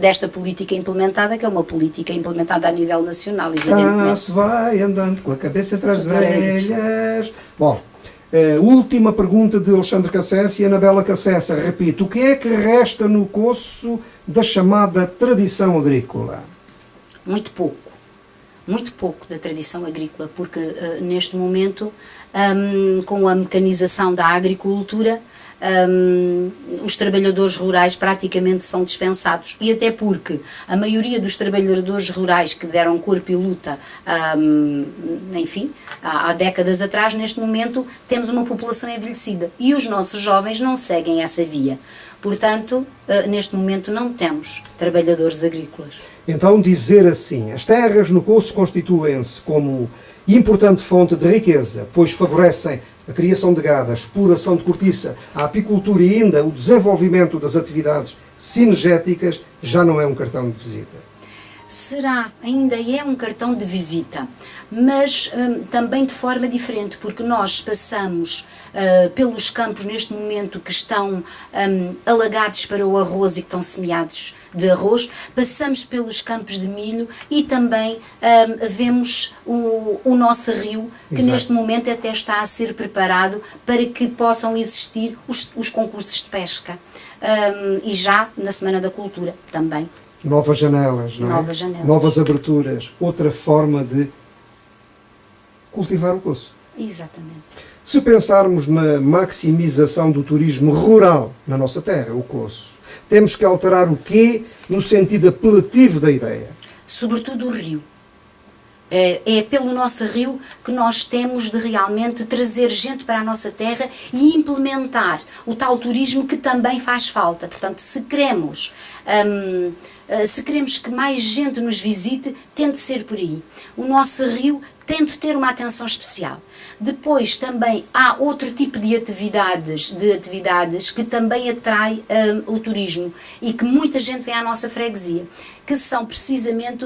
desta política implementada, que é uma política implementada a nível nacional, evidentemente. Se vai andando com a cabeça entre as orelhas. Bom, última pergunta de Alexandre Cassessa e Anabela Cassessa. Repito, o que é que resta no Coço da chamada tradição agrícola? Muito pouco da tradição agrícola, porque neste momento, com a mecanização da agricultura, os trabalhadores rurais praticamente são dispensados, e até porque a maioria dos trabalhadores rurais que deram corpo e luta, enfim, há décadas atrás, neste momento temos uma população envelhecida e os nossos jovens não seguem essa via. Portanto, neste momento não temos trabalhadores agrícolas. Então, dizer assim, as terras no Coço constituem-se como importante fonte de riqueza, pois favorecem a criação de gado, a exploração de cortiça, a apicultura e ainda o desenvolvimento das atividades cinegéticas, já não é um cartão de visita. Ainda é um cartão de visita, mas também de forma diferente, porque nós passamos pelos campos neste momento que estão alagados para o arroz e que estão semeados de arroz, passamos pelos campos de milho e também vemos o nosso rio, que exato, neste momento até está a ser preparado para que possam existir os concursos de pesca, e já na Semana da Cultura também. Novas janelas, não é? Novas janelas. Novas aberturas, outra forma de cultivar o Coço. Exatamente. Se pensarmos na maximização do turismo rural na nossa terra, o Coço, temos que alterar o quê no sentido apelativo da ideia? Sobretudo o rio. É pelo nosso rio que nós temos de realmente trazer gente para a nossa terra e implementar o tal turismo que também faz falta. Portanto, se queremos que mais gente nos visite, tem de ser por aí. O nosso rio tem de ter uma atenção especial. Depois também há outro tipo de atividades que também atrai o turismo e que muita gente vem à nossa freguesia, que são precisamente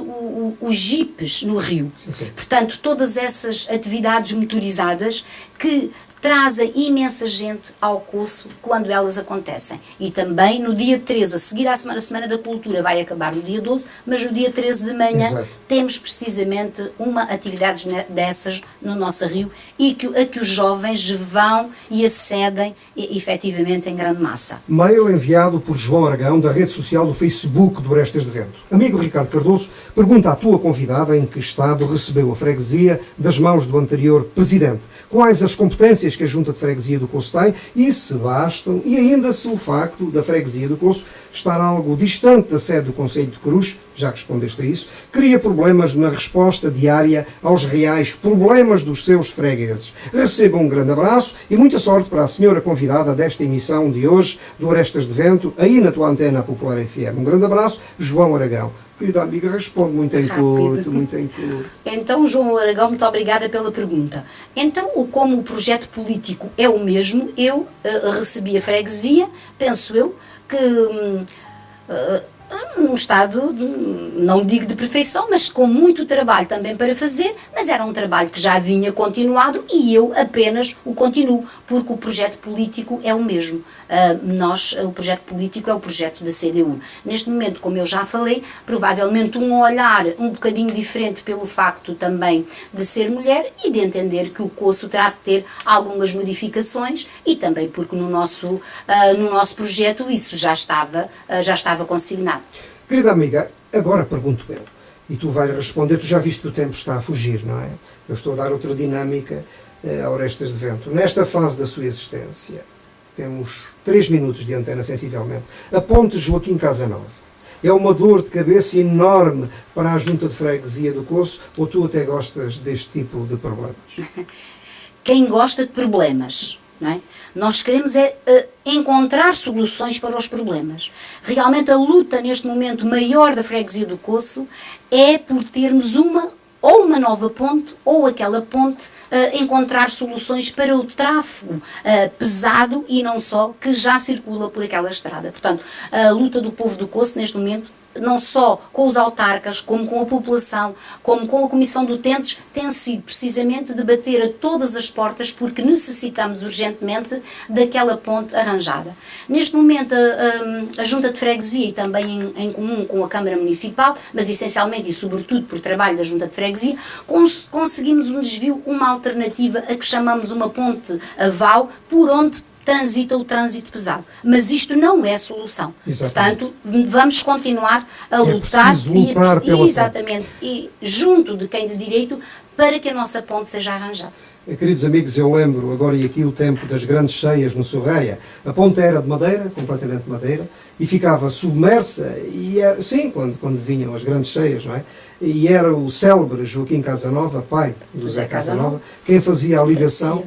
os jipes no rio. Sim, sim. Portanto, todas essas atividades motorizadas que trazem imensa gente ao Coço quando elas acontecem. E também no dia 13, a seguir à Semana da Cultura, vai acabar no dia 12, mas no dia 13 de manhã, exato, temos precisamente uma atividade dessas no nosso rio e a que os jovens vão e acedem efetivamente em grande massa. Mail enviado por João Aragão, da rede social do Facebook do Orestes de Vento. Amigo Ricardo Cardoso, pergunta à tua convidada em que estado recebeu a freguesia das mãos do anterior presidente. Quais as competências competências que a Junta de Freguesia do Coço tem e se bastam, e ainda se o facto da Freguesia do Coço estar algo distante da sede do Conselho de Cruz, já que respondeste a isso, cria problemas na resposta diária aos reais problemas dos seus fregueses. Receba um grande abraço e muita sorte para a senhora convidada desta emissão de hoje do Arestas de Vento, aí na tua antena Popular FM. Um grande abraço, João Aragão. Querida amiga, responde muito em curto, muito em curto. Então, João Aragão, muito obrigada pela pergunta. Então, como o projeto político é o mesmo, eu recebi a freguesia, penso eu, que num estado, não digo de perfeição, mas com muito trabalho também para fazer, mas era um trabalho que já vinha continuado e eu apenas o continuo, porque o projeto político é o mesmo. O projeto político é o projeto da CDU. Neste momento, como eu já falei, provavelmente um olhar um bocadinho diferente pelo facto também de ser mulher e de entender que o Coço terá de ter algumas modificações e também porque no nosso projeto isso já estava consignado. Querida amiga, agora pergunto eu, e tu vais responder, tu já viste que o tempo está a fugir, não é? Eu estou a dar outra dinâmica a Orestas de Vento. Nesta fase da sua existência, temos 3 minutos de antena, sensivelmente. Aponte Joaquim Casanova. É uma dor de cabeça enorme para a Junta de Freguesia do Coço, ou tu até gostas deste tipo de problemas? Quem gosta de problemas, não é? Nós queremos encontrar soluções para os problemas. Realmente a luta neste momento maior da freguesia do Coço é por termos uma nova ponte ou aquela ponte encontrar soluções para o tráfego pesado e não só que já circula por aquela estrada. Portanto, a luta do povo do Coço neste momento, não só com os autarcas, como com a população, como com a Comissão de Utentes, tem sido precisamente de bater a todas as portas porque necessitamos urgentemente daquela ponte arranjada. Neste momento a Junta de Freguesia e também em comum com a Câmara Municipal, mas essencialmente e sobretudo por trabalho da Junta de Freguesia, conseguimos um desvio, uma alternativa a que chamamos uma ponte aval, por onde transita o trânsito pesado. Mas isto não é solução. Exatamente. Portanto, vamos continuar a lutar, exatamente, e junto de quem de direito para que a nossa ponte seja arranjada. Queridos amigos, eu lembro agora e aqui o tempo das grandes cheias no Sorreia. A ponte era de madeira, completamente de madeira, e ficava submersa, e era, sim, quando vinham as grandes cheias, não é? E era o célebre Joaquim Casanova, pai do Zé Casanova, quem fazia a ligação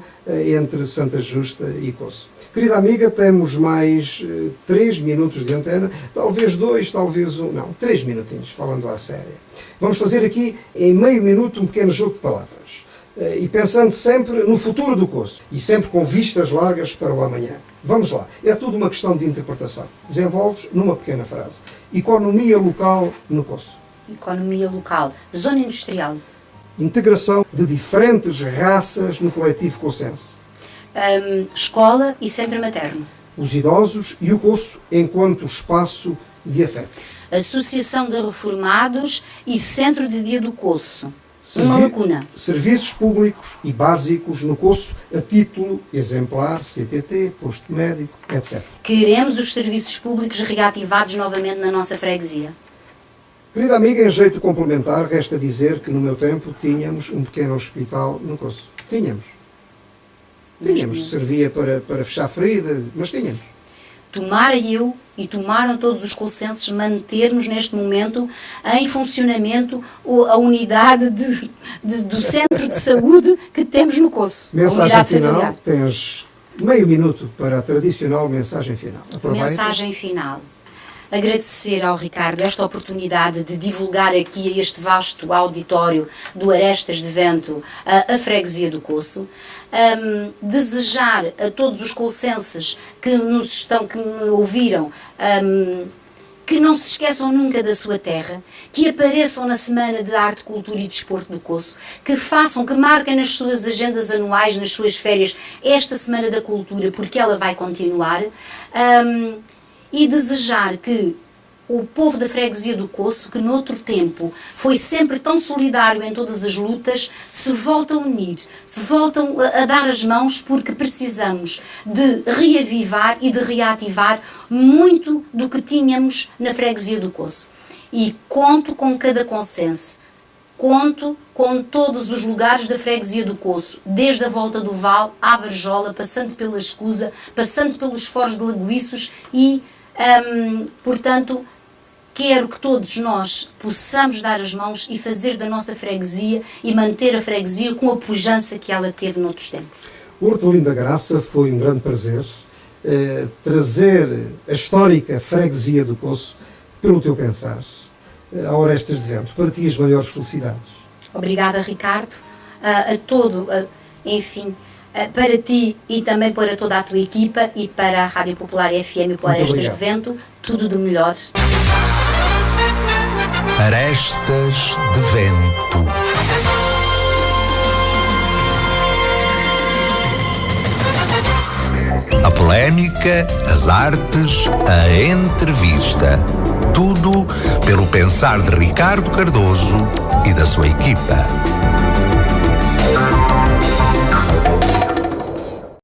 entre Santa Justa e Coço. Querida amiga, temos mais 3 minutos de antena, talvez 2, talvez 1, não, 3 minutinhos, falando à séria. Vamos fazer aqui, em meio minuto, um pequeno jogo de palavras. E pensando sempre no futuro do Coço, e sempre com vistas largas para o amanhã. Vamos lá, é tudo uma questão de interpretação. Desenvolves numa pequena frase. Economia local no Coço. Economia local, zona industrial. Integração de diferentes raças no coletivo cocense. Escola e centro materno. Os idosos e o Coço enquanto espaço de afetos. Associação de reformados e centro de dia do Coço. Uma lacuna. Serviços públicos e básicos no Coço a título exemplar, CTT, posto médico, etc. Queremos os serviços públicos reativados novamente na nossa freguesia. Querida amiga, em jeito complementar, resta dizer que no meu tempo tínhamos um pequeno hospital no Coço. Tínhamos, servia para fechar feridas, mas tínhamos. Tomara eu e tomaram todos os cocenses mantermos neste momento em funcionamento a unidade do centro de saúde que temos no Coço. Mensagem final, tens meio minuto para a tradicional mensagem final. Aproveita. Mensagem final. Agradecer ao Ricardo esta oportunidade de divulgar aqui a este vasto auditório do Arestas de Vento a freguesia do Coço. Desejar a todos os cocenses que me ouviram, que não se esqueçam nunca da sua terra, que apareçam na Semana de Arte, Cultura e Desporto do Coço, que marquem nas suas agendas anuais, nas suas férias, esta Semana da Cultura, porque ela vai continuar. E desejar que o povo da freguesia do Coço, que noutro tempo foi sempre tão solidário em todas as lutas, se voltam a unir, se voltam a dar as mãos, porque precisamos de reavivar e de reativar muito do que tínhamos na freguesia do Coço. E conto com cada consenso, Conto com todos os lugares da freguesia do Coço, desde a Volta do Val à Varjola, passando pela Escusa, passando pelos Foros de Lagoiços e, portanto, quero que todos nós possamos dar as mãos e fazer da nossa freguesia e manter a freguesia com a pujança que ela teve noutros tempos. O Hortelino da Graça foi um grande prazer trazer a histórica freguesia do Coço pelo teu pensar a Orestas de Vento. Para ti as maiores felicidades. Obrigada, Ricardo, enfim, para ti e também para toda a tua equipa e para a Rádio Popular FM e para Orestas de Vento, tudo do melhor. Arestas de Vento. A polémica, as artes, a entrevista. Tudo pelo pensar de Ricardo Cardoso e da sua equipa.